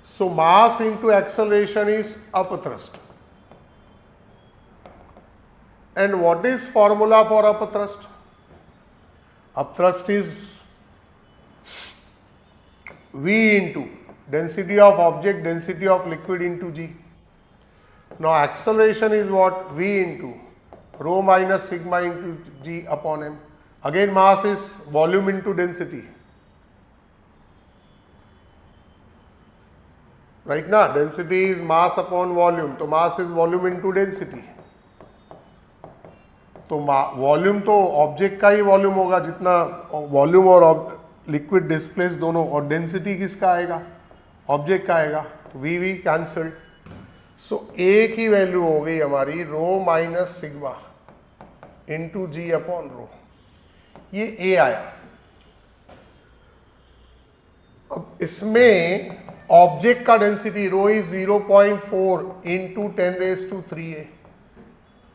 So mass into acceleration is up thrust. And what is formula for up thrust? Up thrust is V into density of object, density of liquid into G. Now acceleration is what? V into rho minus sigma into G upon M. Again mass is volume into density. Right ना, density is mass upon volume, तो mass is volume into density. तो वॉल्यूम तो ऑब्जेक्ट का ही वॉल्यूम होगा, जितना वॉल्यूम और लिक्विड डिस्प्लेस दोनों, और डेंसिटी किसका आएगा, ऑब्जेक्ट का आएगा. तो वी वी कैंसल्ड. सो ए की वैल्यू हो गई हमारी रो माइनस सिग्मा इंटू जी अपॉन रो, ये ए आया. अब इसमें ऑब्जेक्ट का डेंसिटी रो इज 0.4 इंटू 10⁻³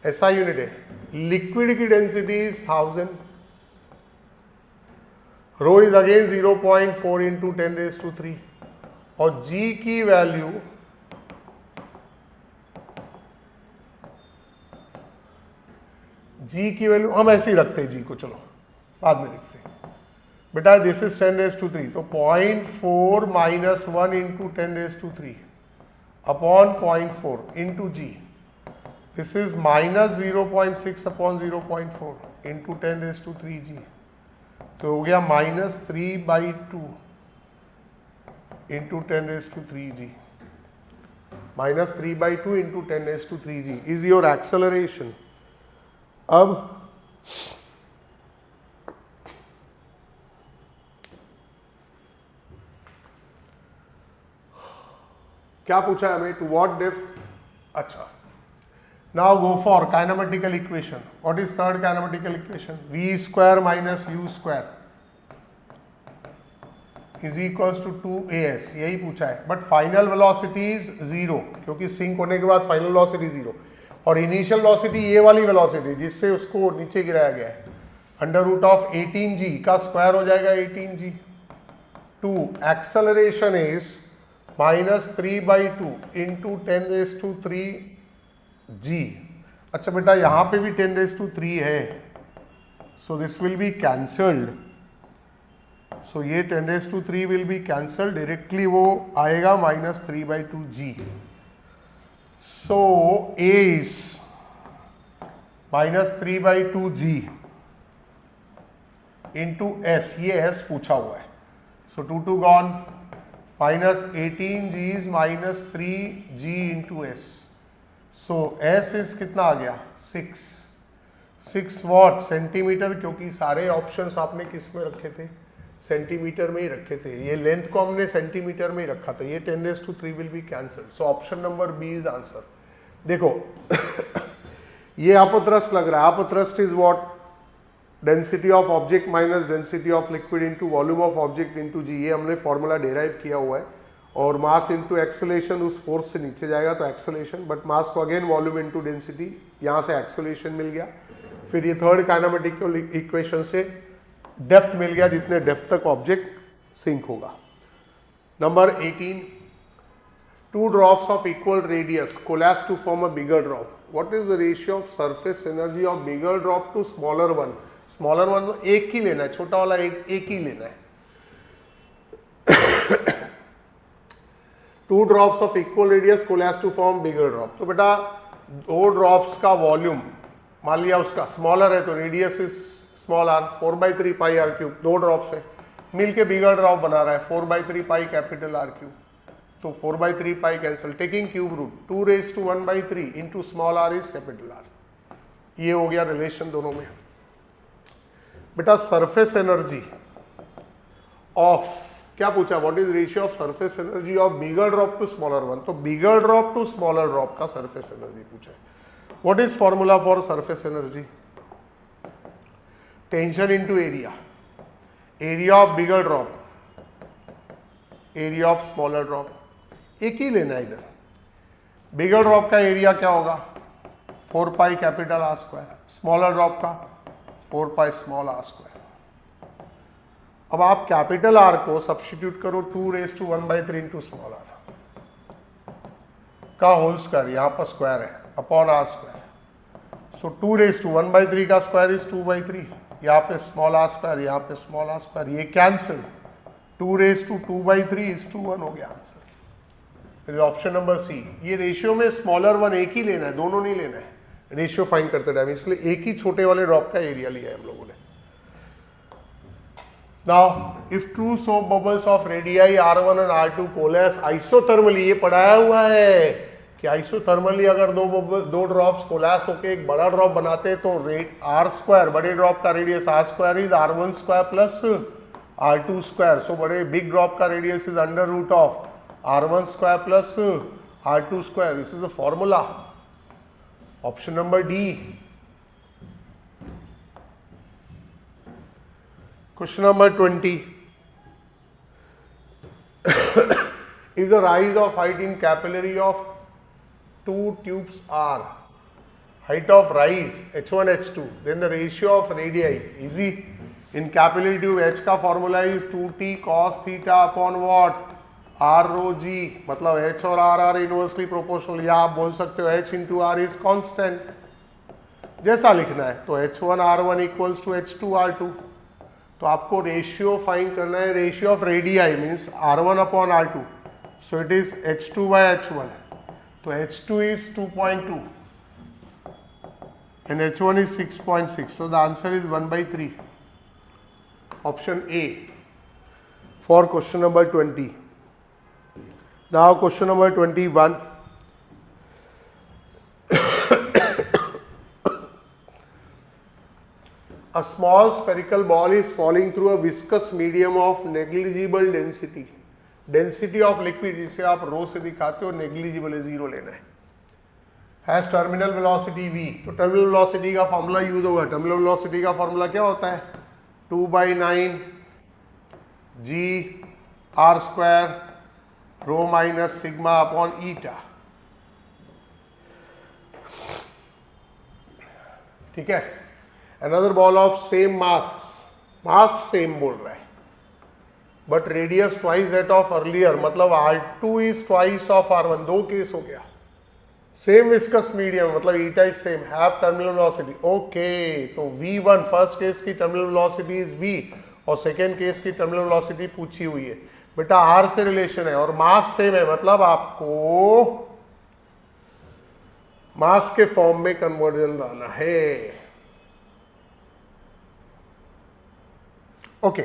ऐसा यूनिट है. लिक्विड की density is 1000, rho is again 0.4 into 10⁻³, और जी की वैल्यू हम ऐसे ही रखते हैं जी को, चलो बाद में लिखते हैं. बेटा दिस इज 10⁻³ तो 0.4 minus 1 into 10⁻³ upon 0.4 into G, this is minus 0.6 upon 0.4 into 10⁻³ G, तो हो गया minus 3/2 into 10⁻³ G, minus 3/2 into 10⁻³ G is your acceleration. अब क्या पूछा है हमें, टू व्हाट डेप्थ. अच्छा, now go for kinematical equation. What is third kinematical equation, v square minus u square is equals to 2as, यही पूछा है. बट फाइनल वेलोसिटी इज 0, क्योंकि सिंक होने के बाद फाइनल वेलोसिटी 0, और इनिशियल वेलोसिटी ये वाली वेलोसिटी जिससे उसको नीचे गिराया गया है, अंडर रूट ऑफ 18g का स्क्वायर हो जाएगा 18g. To acceleration is minus 3/2 into 10⁻³ अच्छा बेटा यहाँ पे भी 10⁻³ है, so this will be cancelled so ये 10⁻³ विल बी कैंसल, डायरेक्टली वो आएगा -3/2g. So a is -3/2g into s, ये s पूछा हुआ है. So 2 gone, -18g is -3g into s. So s is कितना आ गया 6 वॉट सेंटीमीटर, क्योंकि सारे ऑप्शंस आपने किस में रखे थे, सेंटीमीटर में ही रखे थे. ये लेंथ को हमने सेंटीमीटर में ही रखा था. ये 10⁻³ will be cancelled. So option number B is answer. देखो ये अपथ्रस्ट लग रहा है. Upthrust is what, density of object minus density of liquid into volume of object into g. ये हमने फॉर्मूला डिराइव किया हुआ है. और मास इनटू एक्सेलरेशन, उस फोर्स से नीचे जाएगा तो एक्सेलरेशन, बट मास को अगेन वॉल्यूम इनटू डेंसिटी, यहाँ से एक्सेलरेशन मिल गया. फिर ये थर्ड काइनेमेटिकल इक्वेशन से डेप्थ मिल गया, जितने डेप्थ तक ऑब्जेक्ट सिंक होगा. Number 18, 2 drops of equal radius collapse to form a bigger drop. What is the ratio of surface energy of bigger drop to smaller one? Smaller one एक ही लेना है, छोटा वाला एक ही लेना है. 2 drops of equal radius collapse to form bigger drop. तो बेटा 2 drops का वॉल्यूम मान लिया उसका स्मॉलर है, तो radius is small r, 4/3 pi r3. 2 drops है, मिल के बिगर ड्रॉप बना रहा है 4/3 पाई कैपिटल r3. तो 4/3 pi cancel, taking cube root, 2⁻⁴ into small r is capital R. ये हो गया रिलेशन दोनों में. बेटा सरफेस एनर्जी ऑफ, क्या पूछा, what is ratio of surface energy of bigger drop to smaller one. तो bigger drop to smaller drop का सरफेस एनर्जी पूछा है. What is formula for surface energy, tension into area, area of bigger drop, area of smaller drop. एक ही लेना है इधर. बिगर ड्रॉप का एरिया क्या होगा 4 pi capital R square, smaller drop का 4 पाई स्मॉल r स्क्वायर. अब आप कैपिटल R को सब्स्टिट्यूट करो 2⁻⁴ इंटू स्मॉल r का होल स्क्वायर, यहाँ पर स्क्वायर है, अपॉन R स्क्वायर. सो 2⁻⁴ का स्क्वायर इज 2/3, यहाँ पे स्मॉल r स्क्वायर, यहाँ पे स्मॉल r स्क्वायर, ये कैंसिल, 2⁻² इज 1 हो गया आंसर. ऑप्शन नंबर सी. ये रेशियो में स्मॉलर वन एक ही लेना है, दोनों नहीं लेना है रेशियो फाइंड करते टाइम, इसलिए एक ही छोटे वाले ड्रॉप का एरिया लिया है हम लोगों ने. Now if 2 soap bubbles of radii R1 and R2 coalesce isothermally, ये पढ़ाया हुआ है कि आइसोथर्मली अगर दो ड्रॉप्स कोलैस होके एक बड़ा ड्रॉप बनाते हैं तो R स्क्वायर, बड़े ड्रॉप का radius R square is R1 square plus R2 square. So बड़े बिग ड्रॉप का radius is under root of R1 square plus R2 square. This is the formula. Option number D. Question number 20. If the rise of height in capillary of 2 tubes are height of rise h1 h2, then the ratio of radii, easy. In capillary tube h का formula is 2t cos theta upon what, R rho g, मतलब h और r आर इनवर्सली प्रोपोर्शनल, या आप बोल सकते हो h into R is constant. जैसा लिखना है तो h1 r1 equals to h2 r2. तो आपको रेशियो फाइंड करना है, ratio of radii means r1 upon r2. So it is h2/h1. तो h2 is 2.2 and h1 is 6.6. So the answer is 1/3. Option A for question number 20. Now question number 21. A small spherical ball is falling through a viscous medium of negligible density. Density of liquid जिसे आप रो से दिखाते हो, negligible है, 0 लेना है. Has terminal velocity v. तो terminal velocity का फॉर्मूला यूज होगा. terminal velocity का फॉर्मूला क्या होता है 2/9 g r square rho minus sigma upon ईटा. ठीक है. Another ball of same mass, mass same बोल रहा है but radius twice that of earlier, मतलब R2 is twice of R1. 2 case हो गया. सेम विस्कस मीडियम मतलब eta is same, have terminal velocity. Okay, तो V1 फर्स्ट केस की टर्मिनल वेलोसिटी इज V और सेकेंड केस की टर्मिनल वेलोसिटी पूछी हुई है। बेटा आर से रिलेशन है और मास सेम है, मतलब आपको मास के फॉर्म में कन्वर्जन लाना है। ओके,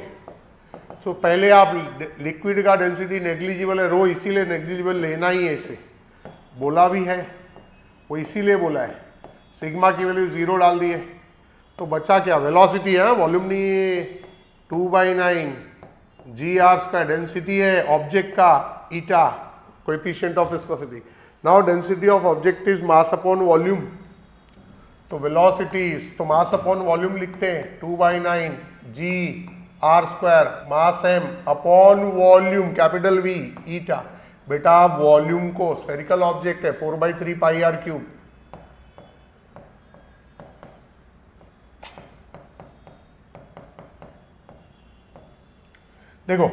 तो पहले आप लिक्विड का डेंसिटी नेग्लिजिबल है रो, इसीलिए नेग्लिजिबल लेना ही है, इसे बोला भी है, वो इसीलिए बोला है। सिग्मा की वैल्यू 0 डाल दिए तो बचा क्या, वेलोसिटी है, वॉल्यूम नहीं है। 2/9 जी आर स्क्वायर डेंसिटी है ऑब्जेक्ट का, eta coefficient of viscosity. Now density of object is mass upon volume, तो वेलोसिटीज तो मास अपॉन वॉल्यूम लिखते हैं 2/9 g r square mass m upon volume capital V eta. बेटा वॉल्यूम को, स्फेरिकल ऑब्जेक्ट है, 4/3 पाई आर क्यूब। देखो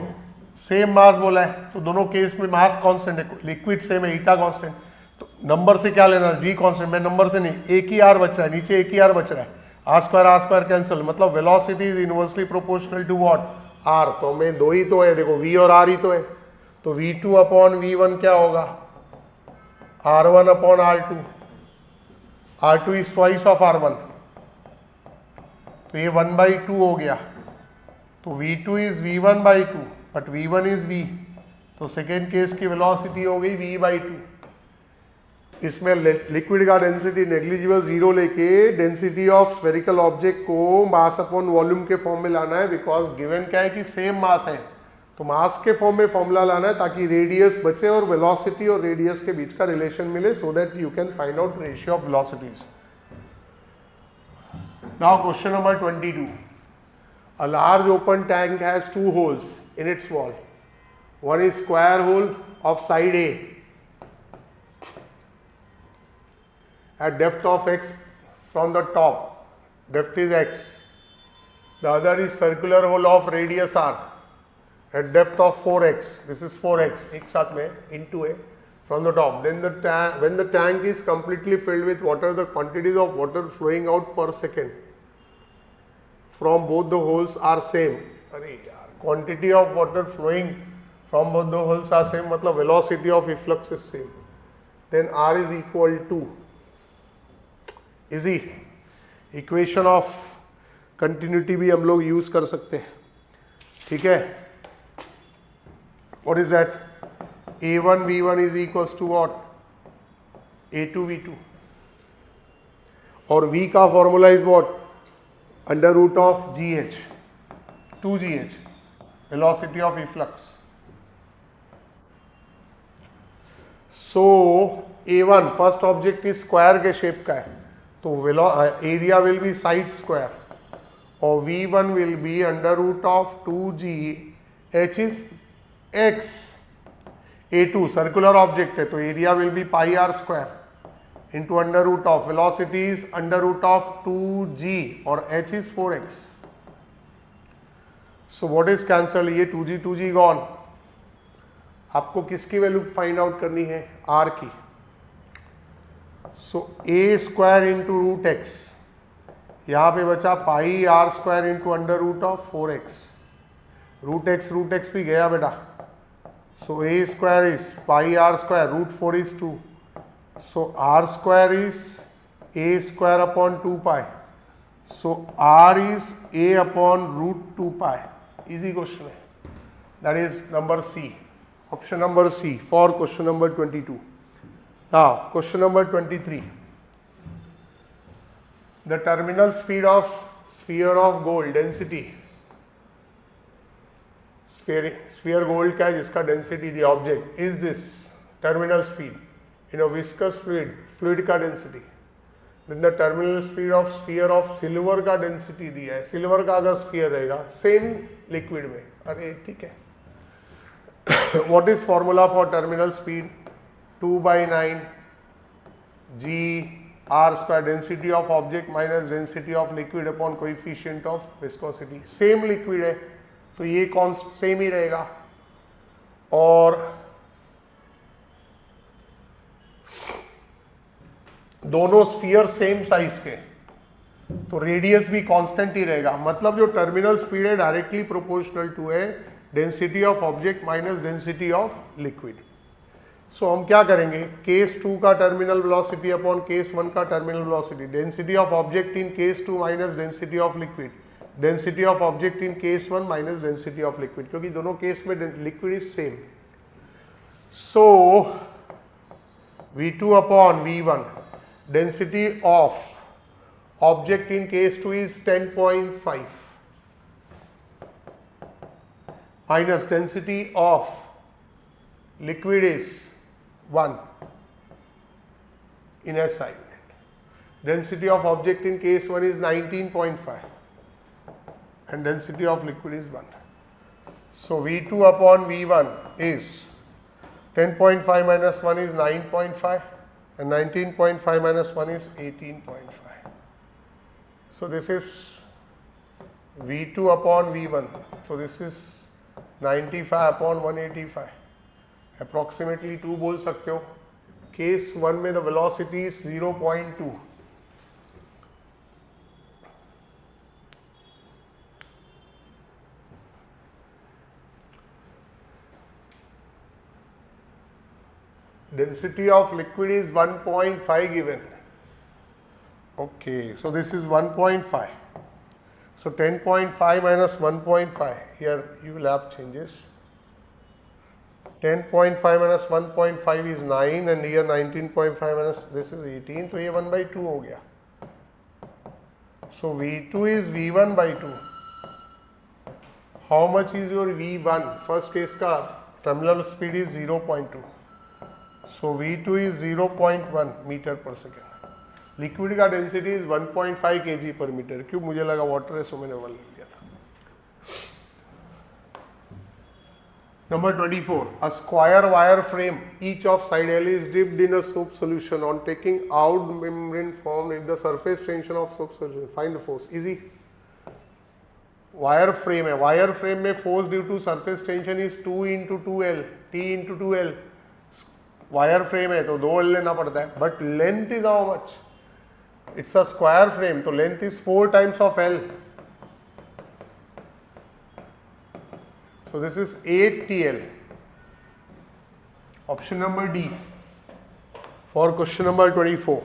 सेम मास बोला है तो दोनों केस में मास कांस्टेंट है, लिक्विड सेम है, ईटा कांस्टेंट, तो नंबर से क्या लेना, जी कांस्टेंट, मैं नंबर से नहीं, एक ही आर बच रहा है, नीचे एक ही आर बच रहा है, आर स्क्वायर कैंसिल, मतलब velocity is inversely proportional to what, R. तो हमें दो ही तो है, देखो वी और आर ही तो है, तो V2 अपॉन V1 क्या होगा, R1 upon R2, R2 is twice of R1, तो ये 1/2 हो गया, तो V2 is V1/2 but V1 is V, तो सेकेंड केस की वेलोसिटी हो गई V/2। इसमें लिक्विड का डेंसिटी नेग्लिजिबल 0 लेके डेंसिटी ऑफ स्फेरिकल ऑब्जेक्ट को मास अपॉन वॉल्यूम के फॉर्म में लाना है, बिकॉज गिवन क्या है कि सेम मास है, तो मास के फॉर्म में फॉर्मूला लाना है ताकि रेडियस बचे और वेलोसिटी और रेडियस के बीच का रिलेशन मिले, so that you can find out ratio of velocities. Now question number 22, a large open tank has 2 holes in its wall, one is square hole of side A at depth of x from the top, depth is x, the other is circular hole of radius r at depth of 4x, this is 4x एक साथ में into a from the top, then the tank, when the tank is completely filled with water, the quantities of water flowing out per second from both the holes are same। अरे यार, quantity of water flowing from both the holes are same, मतलब velocity of efflux is same, then r is equal to, easy equation of continuity भी हम लोग यूज कर सकते हैं, ठीक है। What is that, A1 V1 is equals to what, A2 V2, और V का formula is what, under root of GH, 2GH, velocity of efflux. So A1 first object is square के शेप का है, तो area will be side square, और V1 will be under root of 2G, H is X, A2 circular object है तो area will be pi are square into under root of, velocity is under root of 2G और H is 4X। So what is cancel, ये 2G गॉन। आपको किसकी वैल्यू फाइंड आउट करनी है, R की। So A square into root x, यहाँ पे बचा pi are square into under root of 4x, root x भी गया बेटा, so A square is pi are square, root 4 is 2, so R square is A square upon 2 pi, so R is A upon root 2 pi. Easy question है, that is number C, option number C for question number 22। Now, question number 23. The terminal speed of sphere of gold density. Sphere gold क्या है, जिसका density the object is this terminal speed in a viscous fluid का density. Then the terminal speed of sphere of silver का density दिया है, silver का अगर sphere रहेगा same liquid में, अरे ठीक है। What is formula for terminal speed? 2/9 G R square, density of object minus density of liquid upon coefficient of viscosity. Same liquid है तो ये कॉन्स्ट सेम ही रहेगा, और दोनों स्फीयर सेम साइज के, तो रेडियस भी कांस्टेंट ही रहेगा, मतलब जो टर्मिनल स्पीड है डायरेक्टली प्रोपोर्शनल टू है density of object minus density of liquid. So हम क्या करेंगे, केस 2 का टर्मिनल वेलोसिटी अपॉन केस 1 का terminal velocity, density of object in case 2 minus density of liquid, density of object in case 1 minus density of liquid, क्योंकि दोनों केस में liquid is same. So V2 upon V1, density of object in case 2 is 10.5 minus density of liquid is 1 in SI unit. Density of object in case 1 is 19.5 and density of liquid is 1. So V2 upon V1 is 10.5 minus 1 is 9.5 and 19.5 minus 1 is 18.5. So this is V2 upon V1. So this is 95 upon 185. Approximately 2 बोल सकते हो। केस 1 में the velocity is 0.2. Density of liquid is 1.5 given. Okay, so this is 1.5. So 10.5 minus 1.5. Here you will have changes. 10.5 minus 1.5 is 9 and here 19.5 minus this is 18. तो ये 1 by 2 हो गया. So V2 is V1 by 2. How much is your V1? First case का terminal speed is 0.2. So V2 is 0.1 metre per second. Liquid का डेंसिटी इज 1.5 kg पर मीटर क्यूब, मुझे लगा वाटर है सो मैंने 1 ले लिया था। Number 24, a square wire frame, each of side L is dipped in a soap solution. On taking out membrane formed if the surface tension of soap solution, find the force. Easy. Wire frame है, wire frame में force due to surface tension is 2 into 2L, T into 2L. Wire frame है तो 2L लेना पड़ता है, but length is how much, it's a square frame तो length is 4 times of L. So this is 8TL. Option number D for question number 24.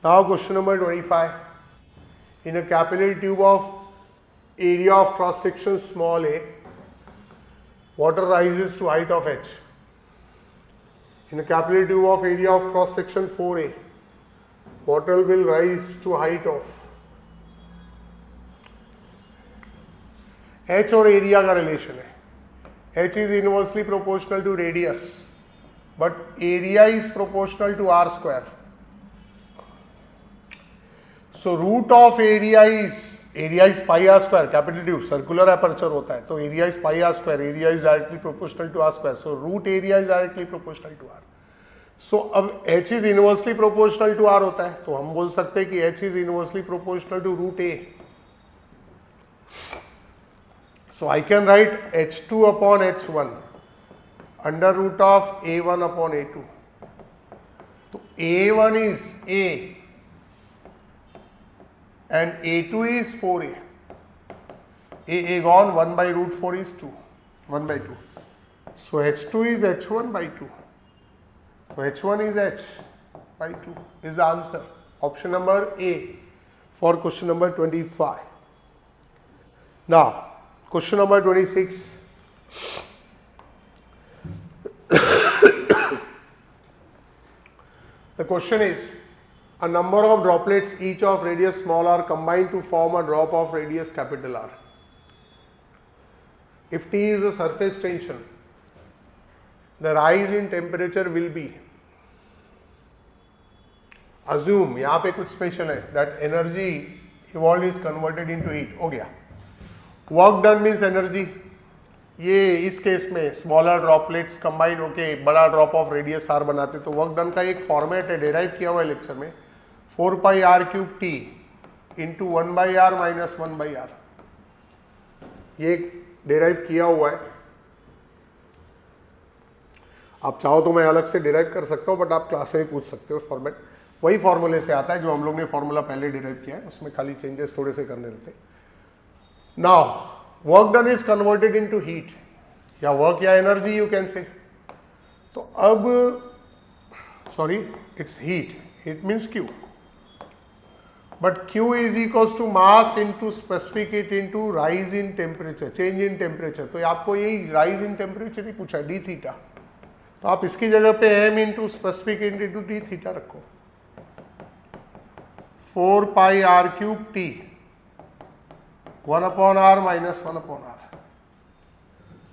Now question number 25. In a capillary tube of area of cross section small a, water rises to height of H. In a capillary tube of area of cross section 4A, water will rise to height of H और एरिया का रिलेशन है। H is inversely proportional to radius, but area is proportional to r square. So root of area is pi r square, capital tube, circular aperture होता है, तो area is pi r square, area is directly proportional to r square, so root area is directly proportional to r. So अब h is inversely proportional to r होता है, तो हम बोल सकते हैं कि h is inversely proportional to root a. So I can write h2 upon h1 under root of a1 upon a2. तो a1 is a and a2 is 4a. a gone, 1 by root 4 is 2, 1 by 2. So h2 is h1 by 2. So h1 is h by 2 is the answer. Option number A for question number 25. Now question number 26. The question is, a number of droplets each of radius small r combine to form a drop of radius capital R. If T is the surface tension, the rise in temperature will be, assume यहाँ पे कुछ स्पेशल है, that energy evolved is converted into heat. हो गया. Work done means energy. ये इस केस में स्मॉलर ड्रॉपलेट्स कंबाइन होके बड़ा ड्रॉप ऑफ रेडियस आर बनाते, तो वर्क डन का एक फॉर्मेट है, डेराइव किया हुआ है लेक्चर में, 4 pi r cube t into 1 by r minus 1 by r. ये डेराइव किया हुआ है, आप चाहो तो मैं अलग से डेराइव कर सकता हूँ, बट आप क्लास में भी पूछ सकते हो फॉर्मेट. वही फॉर्मूले से आता है जो हम लोग ने फॉर्मूला पहले डिराइव किया है, उसमें खाली चेंजेस थोड़े से करने रहते हैं. Now work done is converted into heat, या वर्क या एनर्जी यू कैन से. तो अब sorry it's heat, heat means Q, but Q is equals to mass into specific heat into rise in temperature, change in temperature. तो आपको यही राइज इन टेम्परेचर ही पूछा है, डी थीटा. तो आप इसकी जगह पे m into specific heat into D theta रखो. 4 pi r cube t 1/r minus 1/r.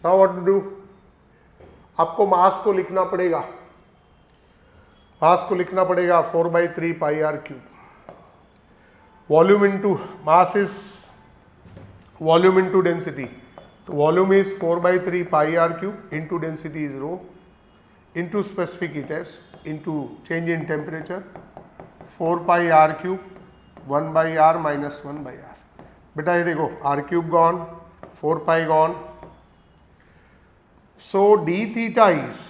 Now what to do, आपको मास को लिखना पड़ेगा, मास को लिखना पड़ेगा 4/3 pi r cube. Volume into mass is volume into density. तो volume is 4/3 pi r cube into density is rho into specific heat s into change in temperature 4 pi r cube 1/r minus 1/r. बेटा ये देखो r cube gone, 4 pi gone. So d theta is,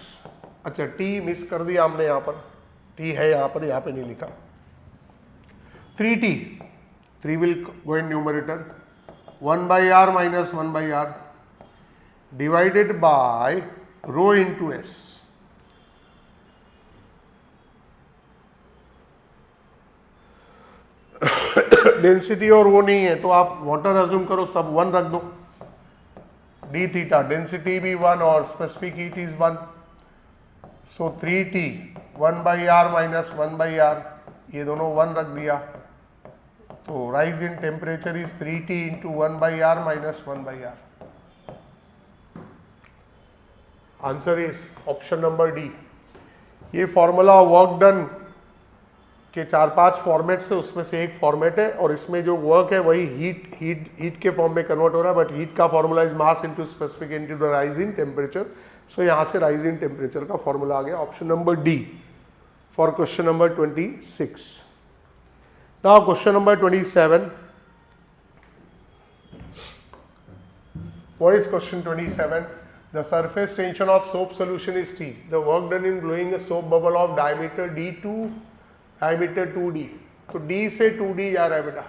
अच्छा t मिस कर दिया हमने, यहाँ पर t है, यहाँ पे नहीं लिखा. 3t, 3 will go in numerator, 1/r minus 1/r divided by rho into s. Density और वो नहीं है तो आप वाटर अज्यूम करो, सब 1 रख दो. डी थीटा डेंसिटी भी 1 और specific heat is 1. So 3t 1/r minus 1/r, ये दोनों 1 रख दिया. तो rise in temperature is 3t into 1/r minus 1/r. Answer is option number D. ये फॉर्मूला वर्क डन के 4-5 फॉर्मेट्स है, उसमें से एक फॉर्मेट है, और इसमें जो वर्क है वही हीट के फॉर्म में कन्वर्ट हो रहा है. बट हीट का formula is mass into specific into rise in temperature. So यहाँ से राइज इन टेम्परेचर का फॉर्मूला आ गया. Option number D for question number 26. Now question number 27. What is question 27? The surface tension of soap solution is T. The work done in blowing a soap bubble of diameter D to diameter 2D. तो D से 2D जा रहा है बेटा.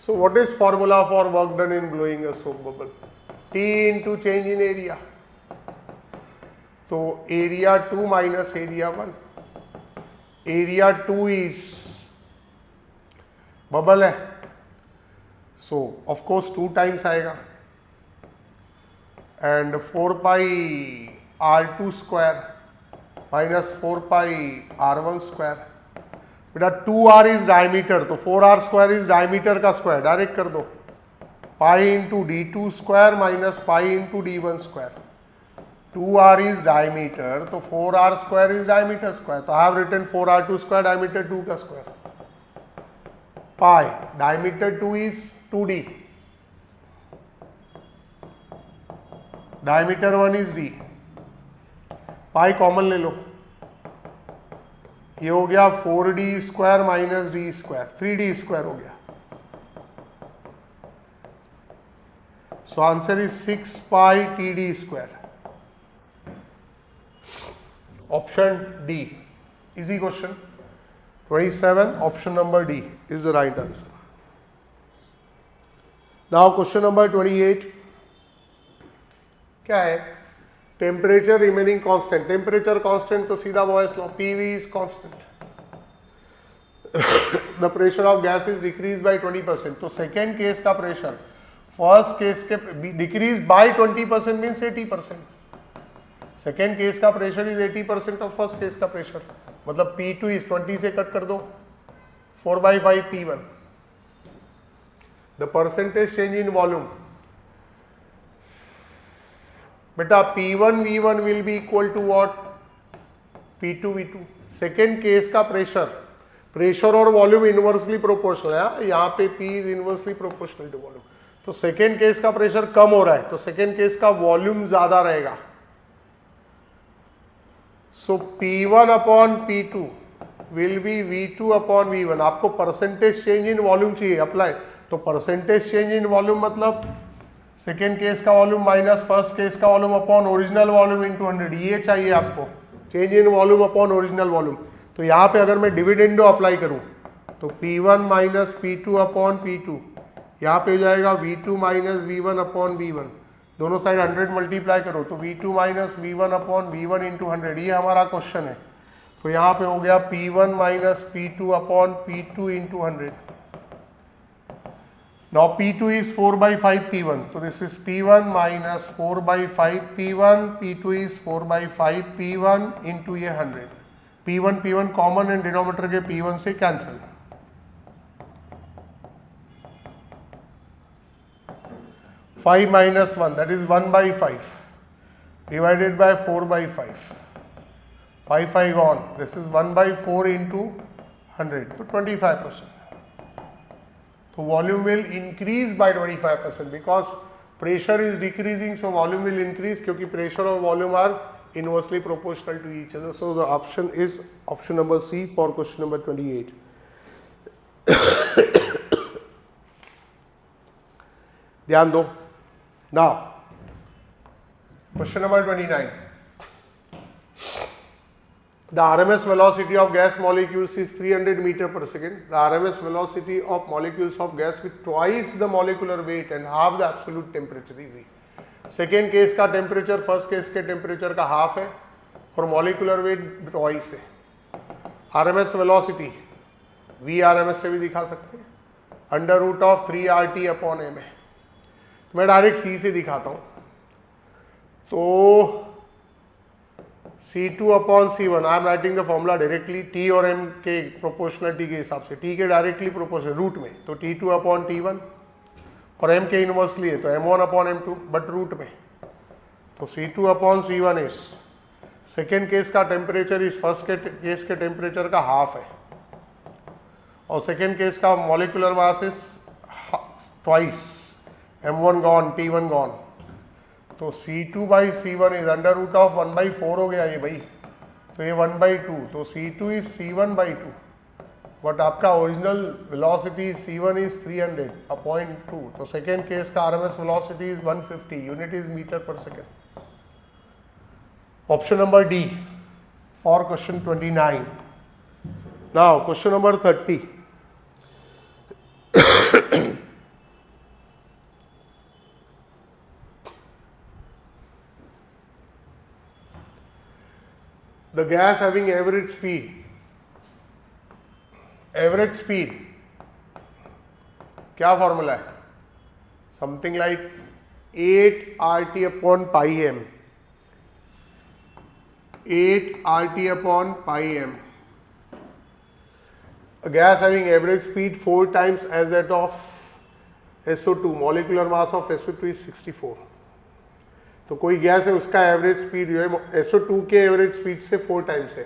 So what is formula for work done in blowing a soap bubble? T into change in area. तो area 2 minus area 1. Area 2 is bubble है, सो ऑफ कोर्स 2 टाइम्स आएगा. And 4 pi r2 square minus 4 pi r1 square. बेटा 2r इज डायमीटर, तो 4r स्क्वायर इज डायमीटर का स्क्वायर, डायरेक्ट कर दो. Pi into d2 square minus pi into d1 square. 2r is diameter, तो 4r square is diameter square. तो I have written 4r2 square diameter 2 का square. Pi diameter 2 is 2d. Diameter 1 is d. Pi common ले लो, ये हो गया 4d square minus d square, 3d square हो गया. So answer is 6 pi td square. Option D. Easy question. 27. Option number D is the right answer. Now question number 28. क्या है? Temperature remaining constant. Temperature constant तो सीधा Boyle's law. PV is constant. The pressure of gas is decreased by 20%. तो second case का pressure first case के decreased by 20% means 80%. Second case का pressure is 80% of first case का प्रेशर. मतलब P2 इज 20 से कट कर दो, 4/5 P1. The percentage change in volume, बेटा P1 V1 will be equal to what, P2 V2. Second case का प्रेशर और वॉल्यूम इनवर्सली प्रोपोर्शनल है. यहाँ पे P is inversely proportional to volume. तो सेकेंड केस का प्रेशर कम हो रहा है, तो सेकेंड केस का वॉल्यूम ज्यादा रहेगा. सो P1 upon P2 will be V2 upon V1. आपको परसेंटेज चेंज इन वॉल्यूम चाहिए अप्लाई, तो परसेंटेज चेंज इन वॉल्यूम मतलब सेकेंड केस का वॉल्यूम माइनस फर्स्ट केस का volume upon original volume into 100, ये चाहिए आपको. Change in volume upon original volume. तो यहाँ पे अगर मैं डिविडेंडो अप्लाई करूँ तो P1 minus P2 upon P2, यहाँ पे हो जाएगा V2 minus V1 upon V1, दोनों साइड 100 मल्टीप्लाई करो तो V2 minus V1 upon V1 into 100, ये हमारा क्वेश्चन है। तो यहाँ पे हो गया P1 minus P2 upon P2 into 100। Now P2 is 4 by 5 P1, so this is P1 minus 4 by 5 P1, P2 is 4 by 5 P1 into ये 100, P1 कॉमन एंड डिनोमिनेटर के P1 से cancel, 5 minus 1 that is 1 by 5 divided by 4 by 5, 5 gone, this is 1 by 4 into 100, तो 25%. So volume will increase by 25% because pressure is decreasing, so volume will increase क्योंकि pressure और volume are inversely proportional to each other. So the option is option number C for question number 28. ध्यान दो. Now question number 29. The RMS velocity of gas molecules is 300 meter per second. The RMS velocity of molecules of gas with twice the molecular weight and half the absolute temperature is easy. Second case का टेम्परेचर फर्स्ट केस के टेम्परेचर का हाफ है और मॉलिकुलर वेट ट्वाइस है। आरएमएस वेलोसिटी वी आरएमएस से भी दिखा सकते हैं, under root of 3RT upon M है। मैं डायरेक्ट सी से दिखाता हूँ, तो C2 upon C1, I am writing the formula directly, T और M के प्रोपोर्शनलिटी के हिसाब से, T के डायरेक्टली प्रोपोर्शनल रूट में, तो T2 अपॉन T1 और M के इनवर्सली है तो M1 upon M2 but root में, तो C2 upon C1 is second case का टेम्परेचर इस फर्स्ट के केस के टेम्परेचर का हाफ है और सेकेंड केस का molecular mass is twice, M1 gone T1 gone, तो C2 by C1 is under root of 1/4 हो गया ये भाई, तो ये 1/2, तो C2 is C1 by 2, but आपका ओरिजिनल वेलोसिटी C1 इज 300 अपॉइंट 2, तो सेकेंड केस का RMS velocity is 150, unit is metre per second. Option number D for question 29। Now question number 30। The gas having average speed क्या फॉर्मूला है? Something like 8RT upon pi m, 8RT upon pi m. A gas having average speed 4 times as that of SO2, molecular mass of SO2 is 64। तो कोई गैस है उसका एवरेज स्पीड जो है SO2 के एवरेज स्पीड से 4 टाइम्स है,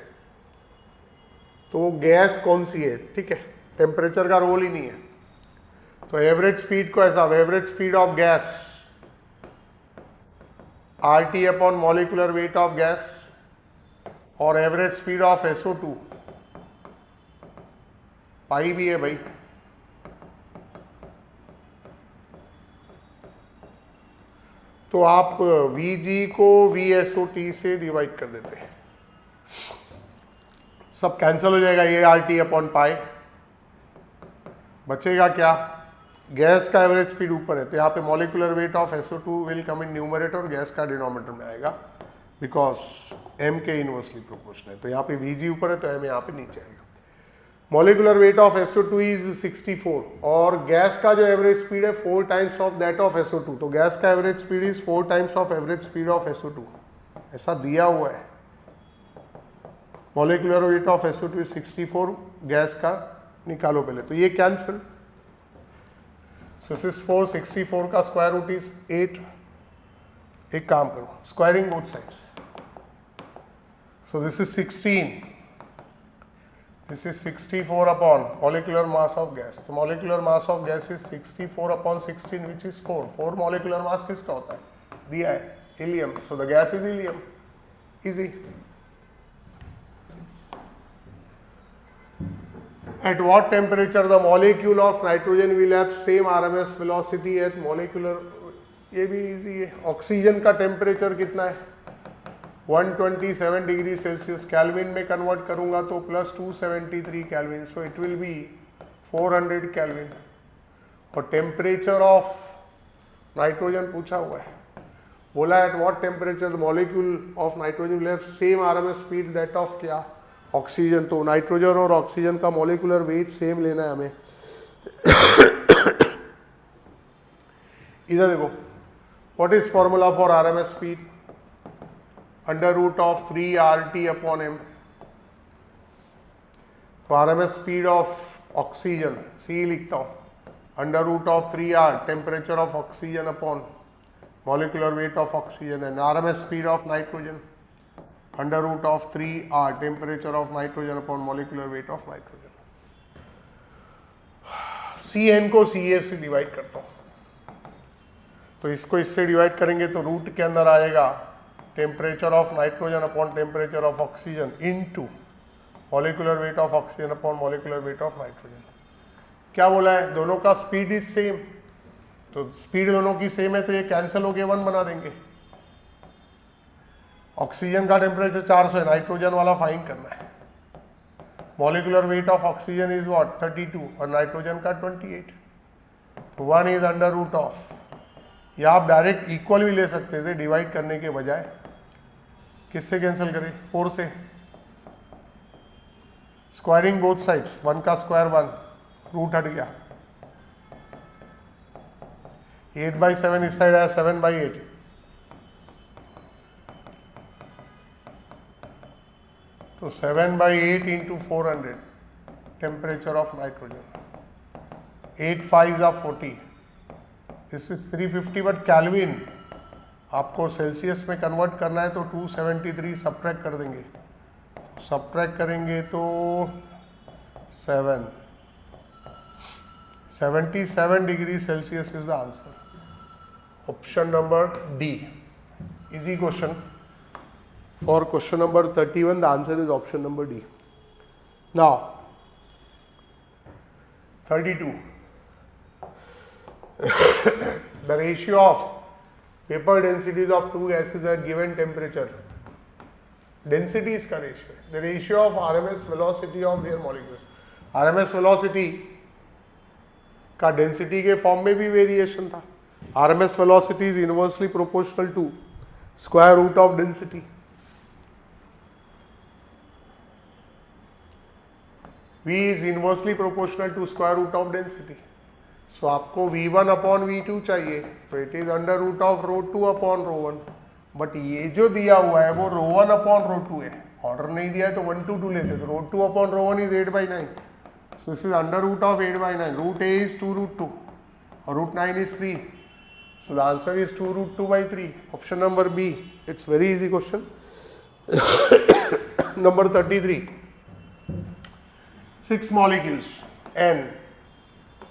तो वो गैस कौन सी है? ठीक है, टेम्परेचर का रोल ही नहीं है, तो एवरेज स्पीड को ऐसा, average speed of gas RT upon molecular weight of gas और एवरेज स्पीड ऑफ SO2 पाई भी है भाई, तो आप Vg को VSOT से डिवाइड कर देते हैं, सब कैंसिल हो जाएगा, ये RT अपॉन पाई, बचेगा क्या? गैस का एवरेज स्पीड ऊपर है तो यहाँ पे molecular weight of SO2 will come in numerator और गैस का डिनोमिनेटर में आएगा, बिकॉज M के इनवर्सली प्रोपोर्शनल है, तो यहाँ पे Vg ऊपर है तो M यहाँ पे नीचे आएगा। Molecular weight of SO2 is 64 और गैस का जो एवरेज स्पीड है 4 times of that of SO2, तो गैस का average speed is 4 times of average speed of SO2, ऐसा दिया हुआ है। Molecular weight of SO2 is 64, gas का निकालो पहले, तो ये कैंसिल, सो दिस इज 4, 64 का स्क्वायर रूट इज 8, एक काम करो squaring both sides, so this is 16, this is 64 upon molecular mass of gas, तो molecular mass of gas is 64 upon 16 which is 4, 4 molecular mass किसका होता है? दिया है, helium, so the gas is helium, easy। At what temperature the molecule of nitrogen will have same RMS velocity at molecular, ये भी easy है। ऑक्सीजन का टेम्परेचर कितना है? 127 डिग्री सेल्सियस कैल्विन में कन्वर्ट करूंगा तो plus 273 Kelvin, so it will be 400 Kelvin. और टेम्परेचर ऑफ नाइट्रोजन पूछा हुआ है, बोला at what temperature the molecule of nitrogen will have same RMS speed that of क्या, ऑक्सीजन। तो नाइट्रोजन और ऑक्सीजन का मॉलिक्यूलर वेट सेम लेना है हमें। इधर देखो, what is formula for RMS speed, under root of 3 RT अपॉन m। तो RMS speed of oxygen C लिखता हूं, under root of 3R temperature of oxygen upon molecular weight of oxygen, and RMS speed of nitrogen under root of 3R temperature of nitrogen upon molecular weight of nitrogen। Cn को Ca से डिवाइड करता हूं, तो इसको इससे डिवाइड करेंगे तो रूट के अंदर आएगा temperature of nitrogen upon temperature of oxygen into molecular weight of oxygen upon molecular weight of nitrogen. क्या बोला है, दोनों का स्पीड इज सेम, तो स्पीड दोनों की सेम है तो ये कैंसिल होके 1 बना देंगे। ऑक्सीजन का टेम्परेचर 400 है, नाइट्रोजन वाला फाइंड करना है। Molecular weight of oxygen is what 32 और नाइट्रोजन का 28, तो 1 इज अंडर रूट ऑफ, या आप डायरेक्ट इक्वल भी ले सकते थे डिवाइड करने के बजाय। किससे कैंसिल करें, 4 से, स्क्वायरिंग बोथ साइड्स, 1 का स्क्वायर 1, रूट हट गया, 8/7 इस साइड आया 7/8, तो 7/8 इंटू 400 temperature of nitrogen, 8 5 are 40, this is 350, but Kelvin आपको सेल्सियस में कन्वर्ट करना है तो 273 सब्ट्रैक्ट कर देंगे, सब्ट्रैक्ट करेंगे तो 77 degree Celsius is the answer. Option number D, easy question. For question number 31 the answer is option number D. Now 32, the ratio of vapor densities of two gases at given temperature, densities का ratio, the ratio of RMS velocity of their molecules। RMS velocity का डेंसिटी के फॉर्म में भी वेरिएशन था। RMS velocity is inversely proportional to square root of density। V is inversely proportional to square root of density। So आपको V1 अपॉन V2 चाहिए, तो it is under root of ρ2 upon ρ1, but ये जो दिया हुआ है वो ρ1 अपॉन ρ2 है, ऑर्डर नहीं दिया है तो 1 to 2 लेते, तो ρ2 upon ρ1 is 8/9, so this is under root of 8/9, root A is 2√2 और root 9 is 3, so the answer is 2√2/3, option number B। It's very easy question। number 33, 6 molecules N,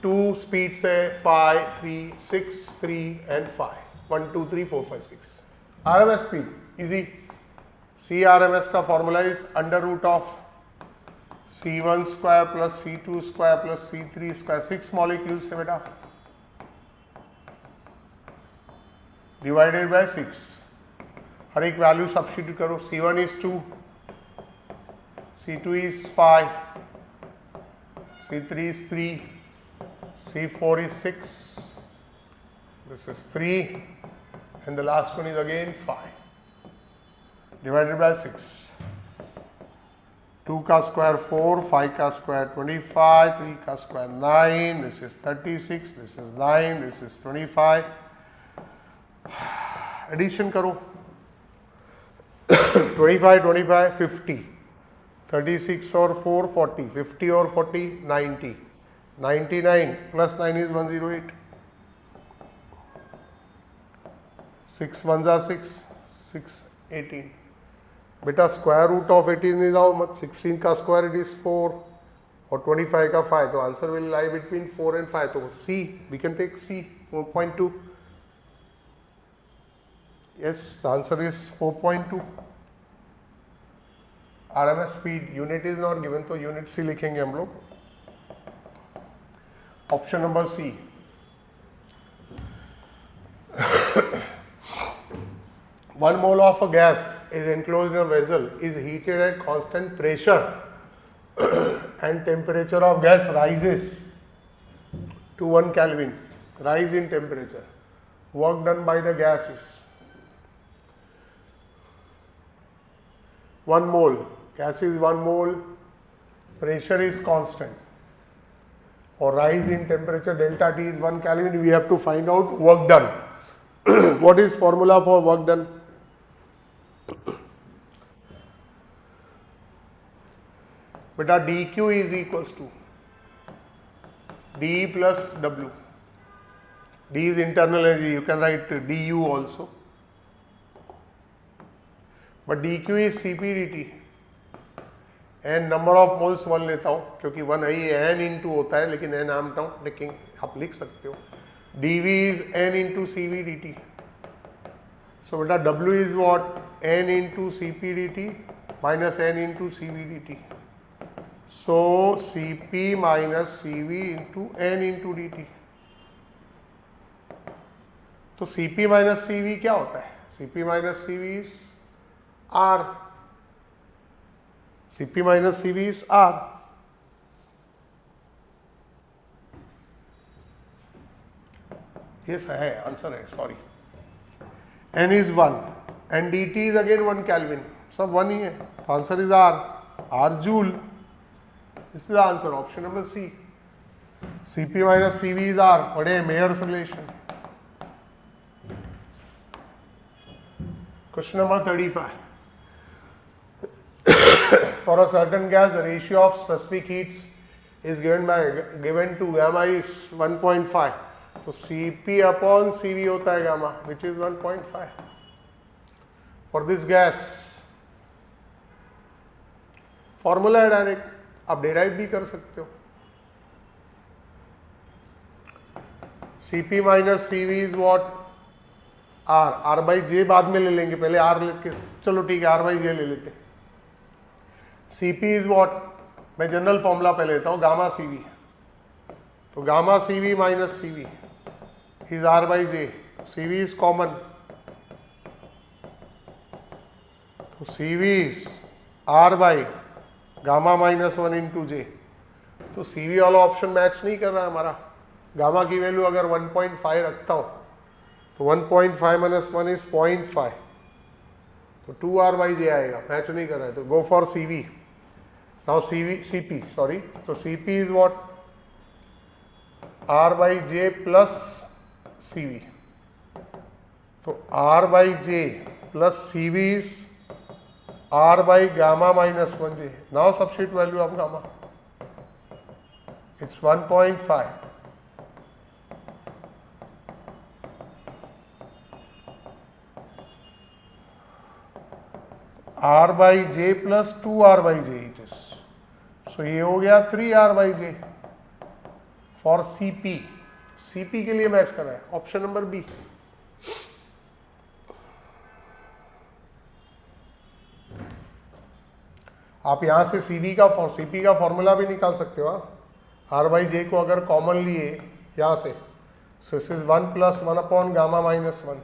2 speeds है 5 3 6 3 and 5, 1 2 3 4 5 6। RMS speed easy, C RMS का formula is under root of C1 square plus C2 square plus C3 square, 6 molecules है बेटा, डिवाइडेड बाय 6, हर एक वैल्यू सब्स्टिट्यूट करो। C1 is 2, C2 is 5, C3 is 3, C4 is 6, this is 3, and the last one is again 5, divided by 6, 2 का स्क्वायर 4, 5 का स्क्वायर 25, 3 का square 9, this is 36, this is 9, this is 25, addition करो, 25 25 50, 36 और 4 40, 50 और 40 90, 99 plus 9 is 108, 6 1s are 6, 6 18, बेटा square root of 18 is how much, 16 का स्क्वायर इट इज 4 और 25 का 5, तो answer will lie between 4 and 5, तो see we can take see 4.2, yes the answer is 4.2। RMS speed unit is not given, तो यूनिट सी लिखेंगे हम लोग, option number C. 1 mole of a gas is enclosed in a vessel is heated at constant pressure and temperature of gas rises to 1 Kelvin, rise in temperature. Work done by the gas is 1 mole, gas is 1 mole, pressure is constant, or rise in temperature delta T is 1 Kelvin. We have to find out work done. What is formula for work done? Beta dq is equals to dE plus W. D is internal energy, you can write du also, but dq is Cp dt. n number of moles 1 लेता हूँ क्योंकि 1 ही n इंटू होता है, लेकिन n आम टाउन लेकिन आप लिख सकते हो. dV is n into Cv dt. So beta W is what? n into Cp dt minus n into Cv dt. So Cp minus Cv into n into dt. तो Cp minus Cv क्या होता है? Cp minus Cv is R. Cp minus Cv is R. Yes है, आंसर है, sorry. n is 1 and dt is again 1 Kelvin. सब 1 ही है. Answer is R. R joule. This is the answer. Option number C. Cp minus Cv is R. पढ़े Mayer's relation. Question number 35. For a certain gas, the ratio of specific heats is given to gamma is 1.5. तो Cp upon Cv होता है gamma, which is 1.5. For this gas, formula है डायरेक्ट, आप डेराइव भी कर सकते हो. Cp minus Cv is what? R. R by J बाद में ले लेंगे, पहले R लेके, चलो ठीक है, R by J ले लेते. Cp is what? मैं जनरल फॉर्मूला पहले लेता हूँ, गामा Cv. तो gamma Cv minus Cv is R by J. Cv is common, तो Cv is R by gamma minus 1 into J. तो Cv वाला ऑप्शन मैच नहीं कर रहा हमारा. गामा की वैल्यू अगर 1.5 रखता हूँ तो 1.5 माइनस 1 इज 0.5, तो 2R by J आएगा, मैच नहीं कर रहा है. तो go for Cv. Now Cp sorry, तो Cp is what? R by J plus Cv. तो R by J plus Cv is R by gamma minus 1J. Now substitute value of gamma. It's 1.5. R by J plus 2R by J it is. So ये हो गया 3R by J for Cp. Cp के लिए मैच कर रहा है, ऑप्शन नंबर बी. आप यहां से Cp का फॉर्मूला भी निकाल सकते हो. R by J को अगर कॉमन लिए यहां से, so this is 1 plus 1 upon gamma minus 1.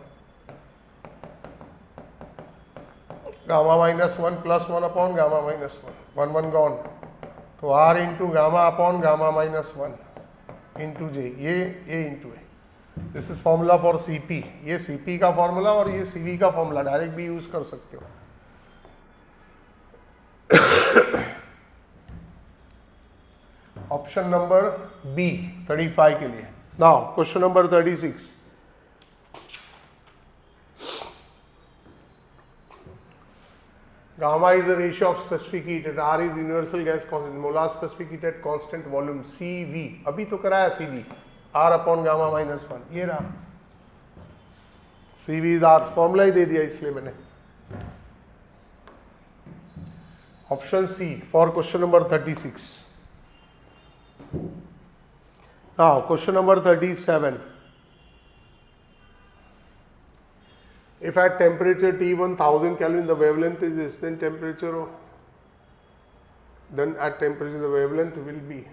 Gamma minus 1 plus 1 upon gamma minus 1. 1 1 gone. तो R into gamma upon gamma minus 1 into J. ये into है. This is formula for Cp. ये Cp का फॉर्मूला और ये Cv का फॉर्मूला डायरेक्ट भी यूज कर सकते हो. ऑप्शन नंबर बी 35 के लिए. Now question number 36. Gamma is the ratio of specific heat and R is universal gas constant. Molar specific heat at constant volume Cv. अभी तो कराया Cv. R upon gamma minus 1. ये रहा. Cv is R. फॉर्मूला ही दे दिया इसलिए मैंने. Option C for question number 36. Now question number 37. If at temperature T 1000 Kelvin the wavelength is this, then at temperature the wavelength will be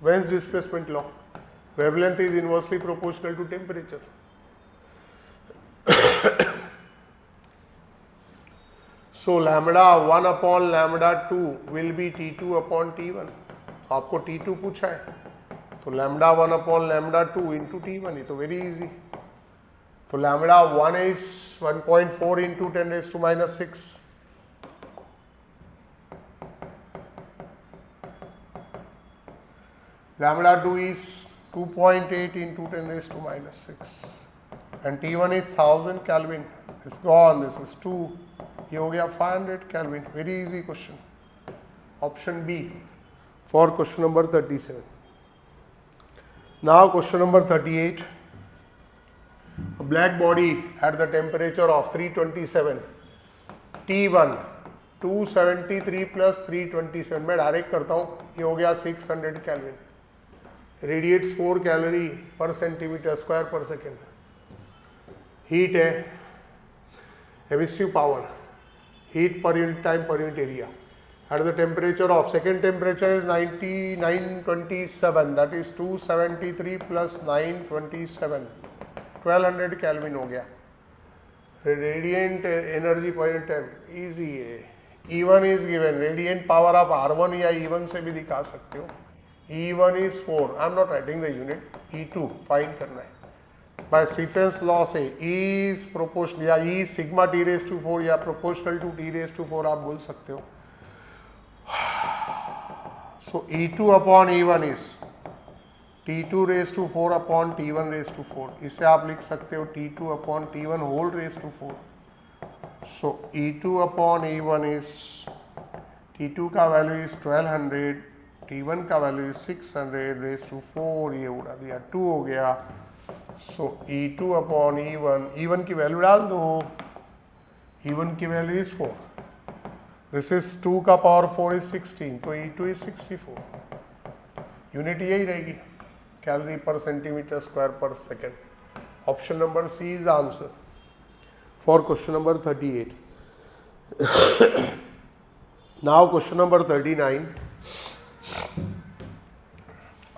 When's displacement law? Wavelength is inversely proportional to temperature. So lambda 1 upon lambda 2 will be T2 upon T1. आपको T2 पूछा है तो lambda 1 upon lambda 2 into T1, ये तो वेरी इजी. तो lambda 1 is 1.4 into 10⁻⁻6. lambda 2 is 2.8 into 10⁻⁻6 and T1 is 1000 Kelvin. It's gone. This is 2. ये हो गया 500 Kelvin. Very easy question. Option B for question number 37. Now question number 38. A black body at the temperature of 327 T1 273 plus 327. मैं डायरेक्ट करता हूँ. ये हो गया 600 Kelvin. रेडिएट्स 4 कैलोरी पर सेंटीमीटर स्क्वायर पर सेकेंड. हीट है, एमिसिव पावर, हीट पर यूनिट टाइम पर unit area at the temperature of second temperature is 927, that is 273 plus 927 1200 Kelvin हो गया. रेडिएंट एनर्जी पर यूनिट टाइम इजी है. E1 is given. Radiant power आप R1 या E1 से भी दिखा सकते हो. E1 is 4. I am not writing the unit. E2 find करना है. By Stephen's law से E is proportional या E sigma T raised to 4 या proportional to T raised to 4 आप बोल सकते हो. So E2 upon E1 is T2 raised to 4 upon T1 raised to 4. इसे आप लिख सकते हो T2 upon T1 whole raised to 4. So E2 upon E1 is T2 का वैल्यू is 1200, T1 का वैल्यू 600 रेज टू 4, ये उड़ा दिया 2 हो गया. सो E2 अपॉन E1 की वैल्यू डाल दो. E1 की वैल्यू इज 4. दिस इज 2 का पावर 4 इज 16, तो E2 इज 64. यूनिट यही रहेगी, कैलोरी पर सेंटीमीटर स्क्वायर पर second. Option number C is answer for question number 38. Now question number 39.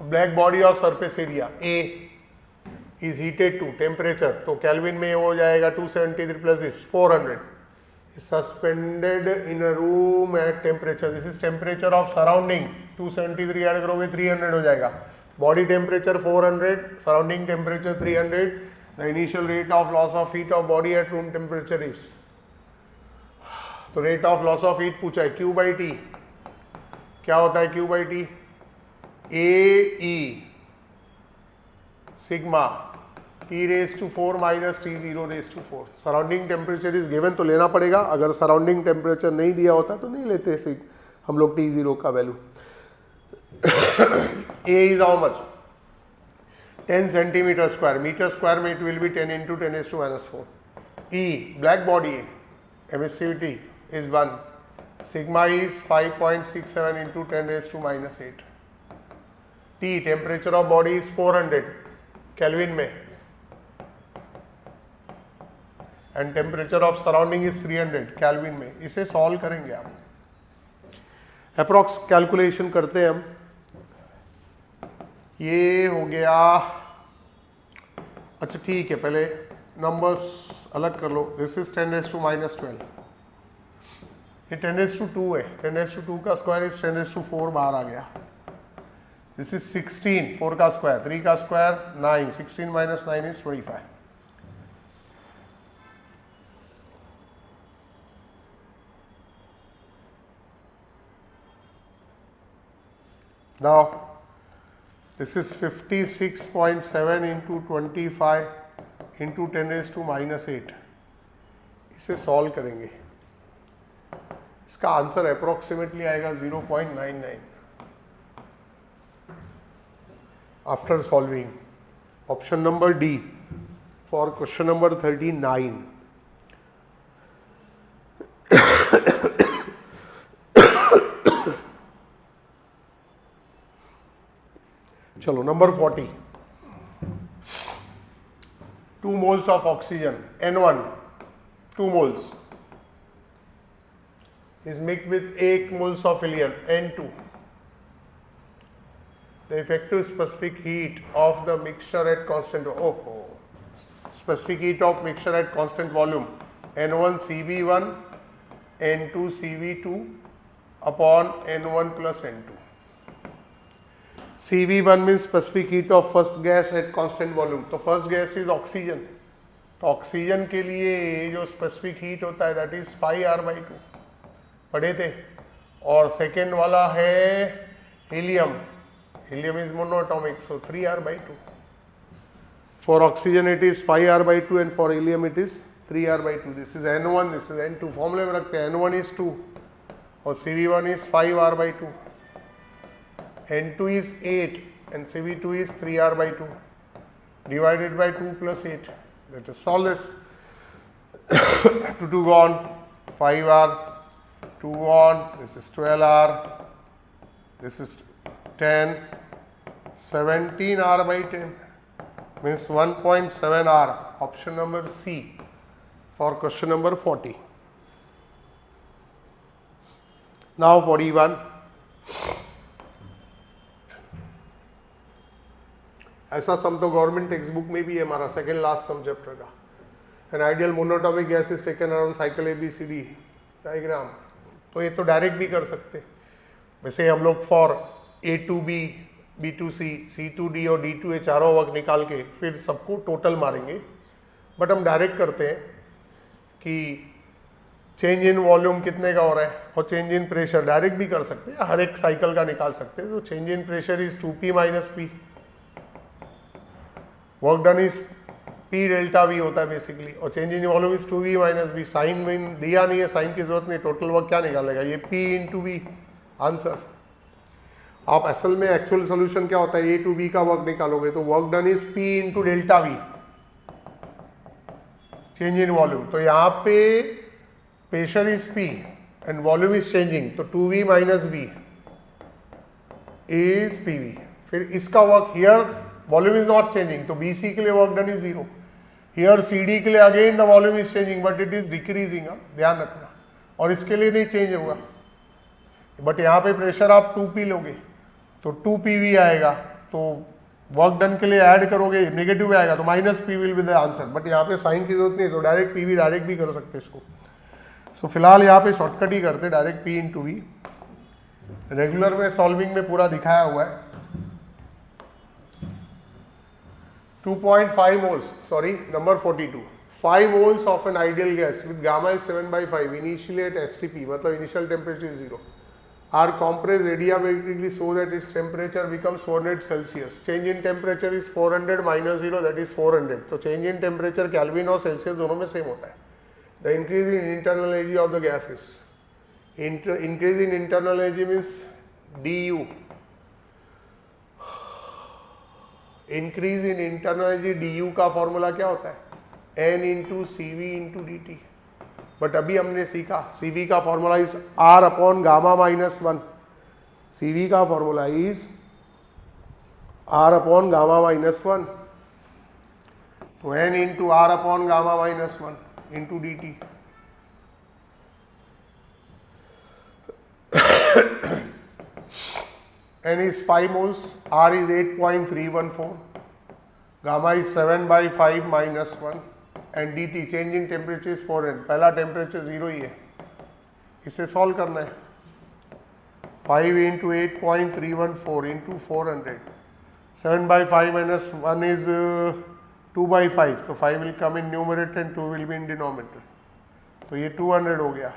A black body of surface area A is heated to temperature, तो केल्विन में हो जाएगा 273 plus this 400. is suspended in a room at temperature. This is temperature of surrounding. 273 add करोगे 300 हो जाएगा. Body temperature 400, surrounding temperature 300. The initial rate of loss of heat of body at room temperature is, तो rate of loss of heat पूछा है. Q by T क्या होता है? Q by T AE sigma T raised to 4 minus T0 raised to 4. Surrounding temperature is given तो लेना पड़ेगा. अगर सराउंडिंग टेम्परेचर नहीं दिया होता तो नहीं लेते हम लोग T0 का value. A is how much? 10 centimeter square. Metre square में it will be 10 into 10 raised to minus 4. E black body emissivity is 1. Sigma is 5.67 into 10 raised to minus 8. T temperature of body is 400 Kelvin में and temperature of surrounding is 300 Kelvin में. इसे सॉल्व करेंगे आप. अप्रॉक्स कैलकुलेशन करते हैं हम. ये हो गया. अच्छा ठीक है, पहले नंबर्स अलग कर लो. This is 10 raised to minus 12. ये 10 raised to 2 है. 10 raised to 2 का स्क्वायर इज 10 raised to 4 बाहर आ गया. This is 16. 4 का स्क्वायर, 3 का square 9. 16 minus 9 is 25. Now this is 56.7 into 25 into 10 raised to minus 8. इसे सॉल्व करेंगे. इसका आंसर अप्रोक्सीमेटली आएगा 0.99 after solving. Option number D for question number 39. चलो number 40. 2 moles of oxygen N1 2 moles is mixed with 8 moles of helium N2. The effective specific heat of the mixture at constant specific heat of mixture at constant volume N1 Cv1 N2 CV2 upon N1 plus N2. CV1 means specific heat of first gas at constant volume. तो first gas is oxygen. तो ऑक्सीजन के लिए जो स्पेसिफिक हीट होता है दैट इज 5R/2 पढ़े थे. और सेकेंड वाला है helium. Helium is monoatomic, so 3R/2. For oxygen it is 5R/2 and for helium it is 3R/2. This is N1, this is N2. फॉर्मूले में रखते हैं N1 is 2 और CV1 is 5R/2. N2 is 8 and CV2 is 3R/2 divided by 2 plus 8. Let us solve this. 2 gone, 5R, 2 on, this is 12R, this is 10, 17R/10 means 1.7R. Option number C for question number 40. Now 41. ऐसा सम तो गवर्नमेंट टेक्स्ट बुक में भी है हमारा सेकेंड लास्ट सम चैप्टर का. An ideal monoatomic gas is taken around cycle ABCD diagram. तो ये तो डायरेक्ट भी कर सकते. वैसे हम लोग फॉर A2B, B2C, C2D और D2A चारों वर्क निकाल के फिर सबको टोटल मारेंगे. बट हम डायरेक्ट करते हैं कि चेंज इन वॉल्यूम कितने का हो रहा है और चेंज इन प्रेशर डायरेक्ट भी कर सकते हैं, हर एक साइकिल का निकाल सकते हैं. तो change in pressure is 2P minus P. Work done is P delta V होता है बेसिकली. और change in volume is 2V minus V. Sign में दिया नहीं है, साइन की जरूरत नहीं. टोटल वर्क क्या निकालेगा ये P इंटू V आंसर. आप असल में एक्चुअल सोल्यूशन क्या होता है, A टू B का वर्क निकालोगे तो work done is P into delta V change in volume. तो यहाँ पे pressure is P and volume is changing, तो 2V minus V is PV. फिर इसका work here volume is not changing, तो BC के लिए work done is 0. Here CD के लिए again the volume is changing but it is decreasing, ध्यान रखना. और इसके लिए नहीं चेंज होगा, बट यहाँ पे प्रेशर आप 2P लोगे तो 2PV आएगा. तो वर्क डन के लिए ऐड करोगे नेगेटिव में आएगा तो minus P will be the answer. But यहाँ पे साइन की जरूरत नहीं, तो डायरेक्ट PV डायरेक्ट भी कर सकते इसको. सो फिलहाल यहाँ पे शॉर्टकट ही करते, direct P into V. Regular में सॉल्विंग में पूरा दिखाया हुआ है. 2.5 moles, sorry, number 42. 5 moles of an ideal gas with gamma is 7/5 initially at STP, मतलब initial temperature is 0, are compressed adiabatically so that its temperature becomes 400 Celsius. Change in temperature is 400 minus 0, that is 400. तो change in temperature Kelvin और Celsius दोनों में same होता है. The increase in internal energy of the gases. Increase in internal energy means DU. Increase in internal energy DU का फॉर्मूला क्या होता है, N into CV into DT. But अभी हमने सीखा CV का formula is R upon gamma minus 1. CV का formula is R upon gamma minus 1. तो N into R upon gamma minus 1 into DT. N is 5 moles, R is 8.314, gamma is 7/5 minus 1 and DT change in temperature is 400. पहला टेम्परेचर 0 ही है, इसे सॉल्व करना है. 5 इंटू 8.314 इंटू 400. 7/5 minus 1 is 2/5, तो 5 will come in numerator and 2 will be in denominator. तो ये 200 हो गया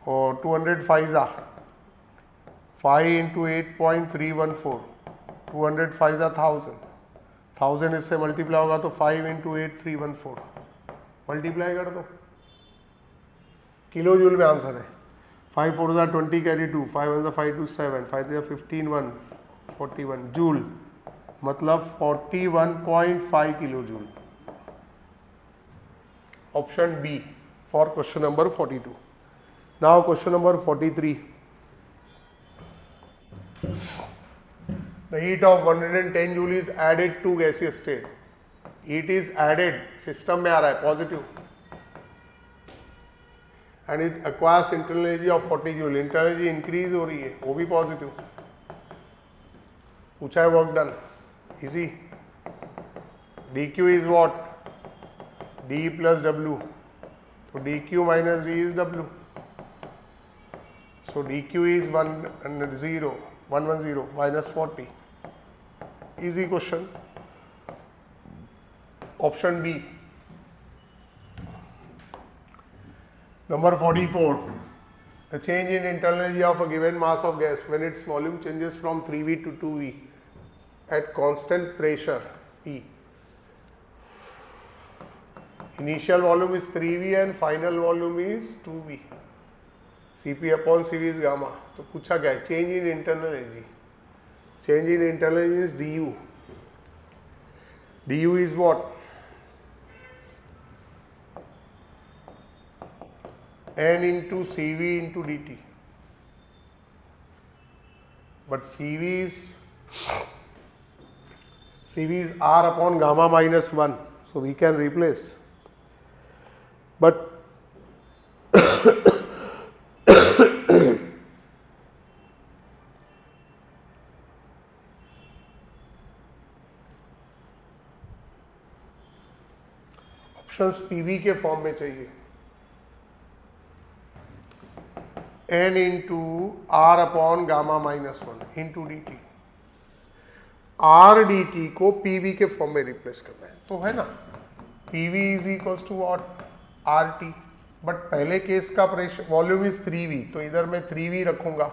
और 200 5 5 इंटू 8.314, 200 5 1000. 1000 इससे मल्टीप्लाई होगा तो 5 इंटू 8314 मल्टीप्लाई कर दो. किलो जूल में आंसर है. 5 4 20 कैरी 2, 5 1 5 2 7, 5 3 15 1 41 जूल, मतलब 41.5 kilo joule. Option B for question number 42. Now question number 43. The heat of 110 joule is added to gaseous state. Heat is added, system में आ रहा है positive, and it acquires internal energy of 40 joule. Internal energy increase हो रही है, वो भी पॉजिटिव. पूछा है work done, easy. dq is what, d plus w. So dq minus d is w. So dq is 110 minus 40. Easy question. Option B. Number 44. The change in internal energy of a given mass of gas when its volume changes from 3V to 2V at constant pressure P. Initial volume is 3V and final volume is 2V. Cp upon Cv is gamma. तो पूछा क्या है? Change in internal energy. Change in internal energy is du. Du is what? N into Cv into dt. But Cv is R upon gamma minus 1. So we can replace. But options PV के फॉर्म में चाहिए. n into R upon gamma minus 1 into D T. R D T को पीवी के फॉर्म में रिप्लेस करना है तो है ना, PV is equals to what? R T. But पहले केस का प्रेशर वॉल्यूम इज 3V, तो इधर मैं 3V रखूंगा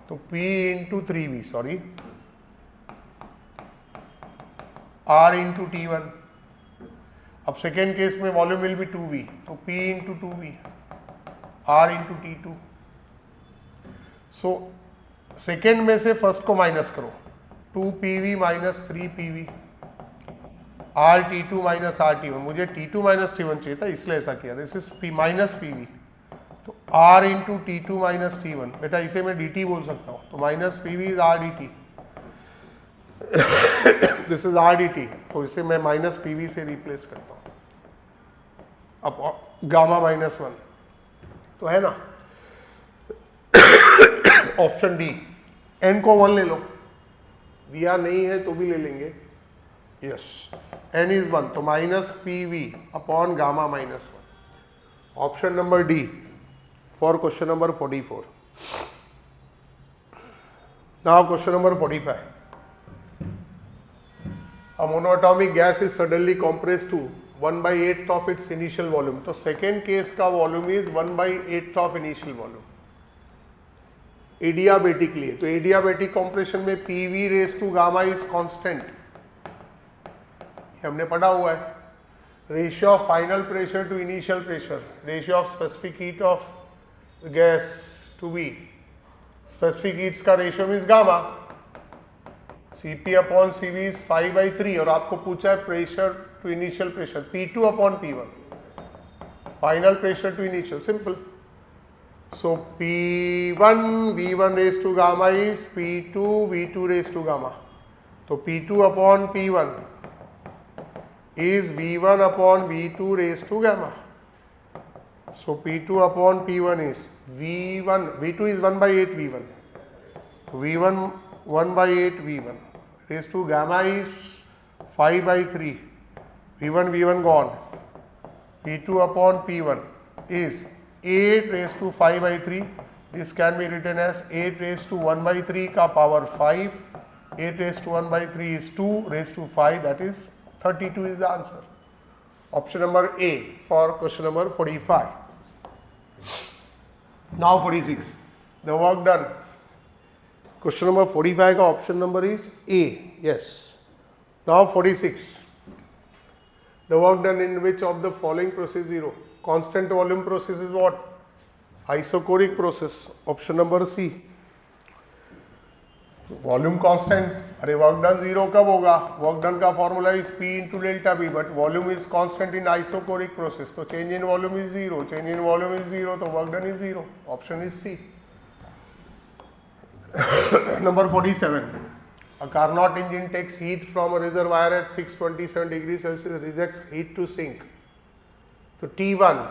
तो P into 3V, sorry, R into T1. अब सेकेंड केस में वॉल्यूम विल बी 2V, तो P into 2V, R into T2. So second में से फर्स्ट को माइनस करो, 2PV minus 3PV, RT2 minus RT1. मुझे T2 माइनस T1 चाहिए था इसलिए ऐसा किया. This is P minus PV, तो R into T2 minus T1. बेटा इसे मैं DT बोल सकता हूँ, तो minus PV is RDT. This is RDT, तो इसे मैं माइनस PV से रिप्लेस करता हूँ. अब गामा माइनस 1 तो है ना. Option D. n को 1 ले लो, दिया नहीं है तो भी ले लेंगे. यस, n इज 1, तो minus PV upon gamma minus 1. Option number D for question number 44. Now question number 45. A monoatomic gas is suddenly compressed to 1/8 of its initial volume. तो सेकेंड केस का volume is 1/8 of initial volume. Adiabatic लिए, तो एडियाबेटिक कॉम्प्रेशन में PV raise to gamma is constant, हमने पढ़ा हुआ है. Ratio of final pressure to initial pressure, ratio of specific heat of gas to be, specific heats का ratio means gamma. Cp upon Cv is 5/3 और आपको पूछा है pressure to initial pressure, P2 upon P1, final pressure to initial. Simple. So P1 V1 raise to gamma is P2 V2 raise to gamma. तो P2 upon P1 is V1 upon V2 raised to gamma. So P2 upon P1 is V1, V2 is 1/8 V1. V1 1/8 V1 raised to gamma is 5/3. V1 gone. P2 upon P1 is 8 raised to 5/3. This can be written as 8 raised to 1/3 का power 5. 8 raised to 1/3 is 2 raised to 5, that is 32 is the answer. Option number A for question number 45. Now 46. The work done. Question number 45 का option number is A. Yes. Now 46. The work done in which of the following process 0? Constant volume process is what? Isochoric process. Option number C. Volume constant. अरे वर्क डन 0 कब होगा? वर्क डन का formula is P into delta B, but volume is constant in isochoric process, तो change in volume is 0. Change in volume is 0, तो work done is 0. Option is C. Number 47. A Carnot engine takes heat from a reservoir at 627 degrees Celsius, rejects heat to sink. तो T1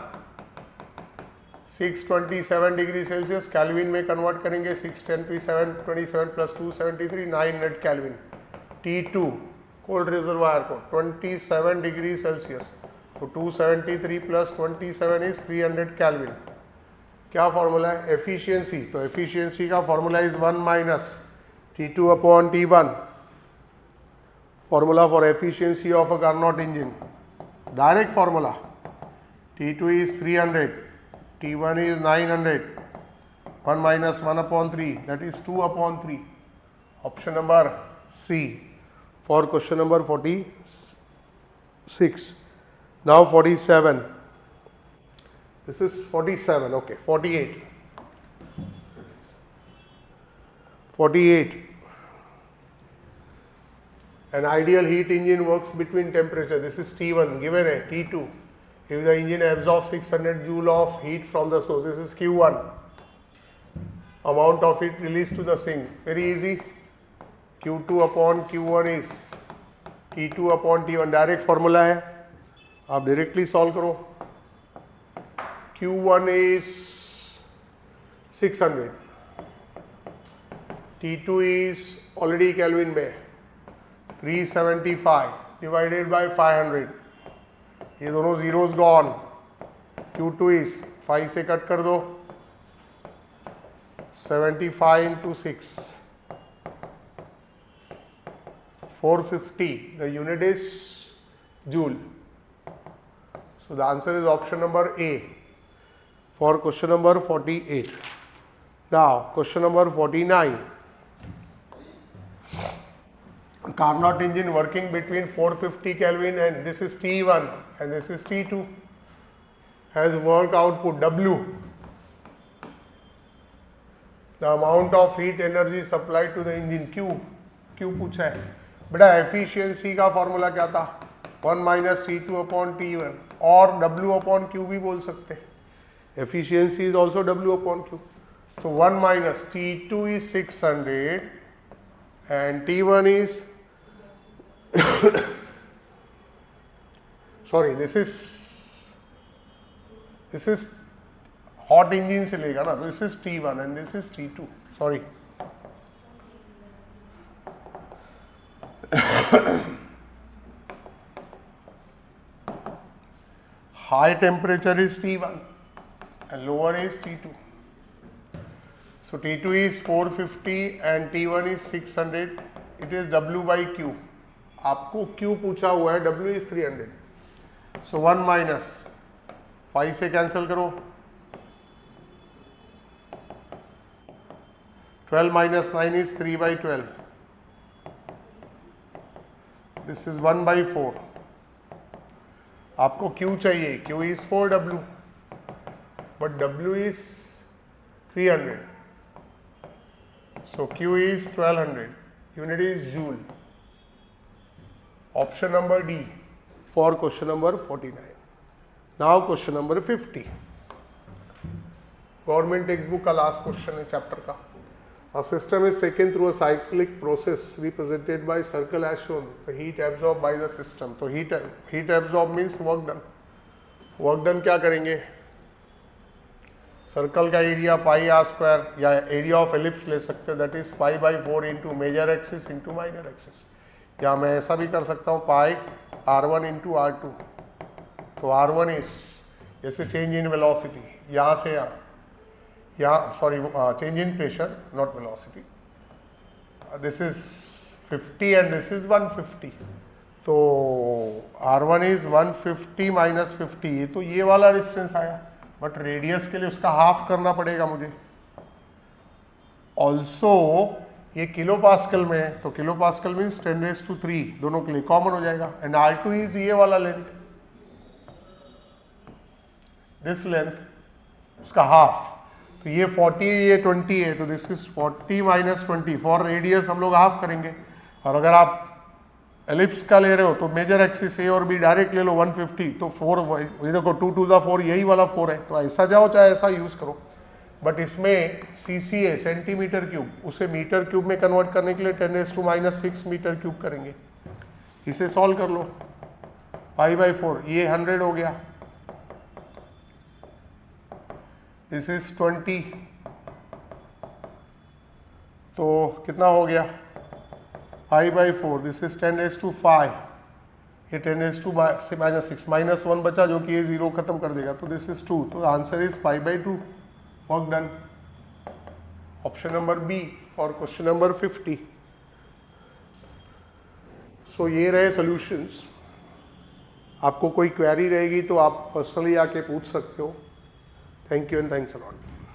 627 डिग्री सेल्सियस कैल्विन में कन्वर्ट करेंगे, 627 plus 273 900 kelvin. T2 cold reservoir को 27 डिग्री सेल्सियस तो 273 प्लस 27 इज 300 केल्विन। क्या फॉर्मूला है? एफिशिएंसी। तो एफिशिएंसी का formula is 1 minus T2 upon T1। Formula for efficiency of a Carnot engine, direct formula. T2 is 300, T1 is 900, 1 minus 1 upon 3, that is 2 upon 3. Option number C for question number 46. Now 47. This is 47, okay, 48. 48. An ideal heat engine works between temperature. This is T1, given a T2. If the engine absorbs 600 joule of heat from the source, this is Q1. Amount of heat released to the sink. Very easy. Q2 upon Q1 is T2 upon T1. Direct formula है, आप directly solve करो. Q1 is 600. T2 is already Kelvin में 375 divided by 500. ये दोनों zeros gone. Q2 is 5 से कट कर दो, 75 into 6, 450. The unit is joule. So the answer is option number A for question number 48. Now question number 49. Carnot engine working between 450 Kelvin and this is T1 and this is T2 has work output W. The amount of heat energy supplied to the engine Q पूछा है बेटा। एफिशिएंसी का फॉर्मूला क्या था? 1 माइनस T2 अपॉन T1 और W अपॉन Q भी बोल सकते हैं। Efficiency is also W upon Q। तो 1 minus T2 is 600 and T1 is sorry, this is hot engine से लेगा ना, तो this is T1 and this is T2. Sorry. High temperature is T1 and lower is T2. So T2 is 450 and T1 is 600. It is W by Q. आपको Q पूछा हुआ है, W is 300. So 1 minus 5 से कैंसिल करो, 12 minus 9 is 3 by 12. This is 1 by 4. आपको Q चाहिए, Q is 4W, but W is 300. So Q is 1200. Unit is joule. Option number D for question number 49. Now question number 50. Government textbook का last question है chapter का. A system is taken through a cyclic process represented by circle as shown. The heat absorbed by the system. तो heat absorbed means work done. Work done क्या करेंगे? सर्कल का एरिया पाई आर स्क्वायर या एरिया ऑफ एलिप्स ले सकते हैं, that is pi by 4 into major axis into minor axis. या मैं ऐसा भी कर सकता हूँ पाई R1 इंटू R2। तो R1 इज जैसे चेंज इन वेलोसिटी, यहाँ से यहाँ sorry change in pressure not velocity. This is 50 and this is 150। तो R1 इज 150 माइनस 50, ये तो ये वाला डिस्टेंस आया, बट रेडियस के लिए उसका हाफ करना पड़ेगा मुझे। ऑल्सो ये किलो पास्कल में है, तो किलो पास्कल मीन्स 10⁻³ दोनों के लिए कॉमन हो जाएगा। एंड R2 इज ये वाला लेंथ, दिस लेंथ, उसका हाफ। तो ये 40 ये 20 है, तो this is 40 minus 20 for radius हम लोग हाफ करेंगे। और अगर आप एलिप्स का ले रहे हो तो मेजर एक्सिस ए और बी डायरेक्ट ले लो 150, तो 4 ये देखो 2 2 4 यही वाला 4 है, तो ऐसा जाओ चाहे ऐसा यूज करो। बट इसमें CCA सेंटीमीटर क्यूब, उसे मीटर क्यूब में कन्वर्ट करने के लिए 10⁻⁶ मीटर क्यूब करेंगे। इसे सॉल्व कर लो, पाई बाई 4, ये 100 हो गया, दिस इज 20, तो कितना हो गया पाई बाई 4, दिस इज 10⁻⁵, ये 10 से -6 -1 बचा जो कि ये 0 खत्म कर देगा, तो दिस इज 2, तो answer is π/2. Work done. Option number B for question number 50. So ये रहे सॉल्यूशंस. आपको कोई क्वेरी रहेगी तो आप पर्सनली आके पूछ सकते हो. Thank you and thanks a lot.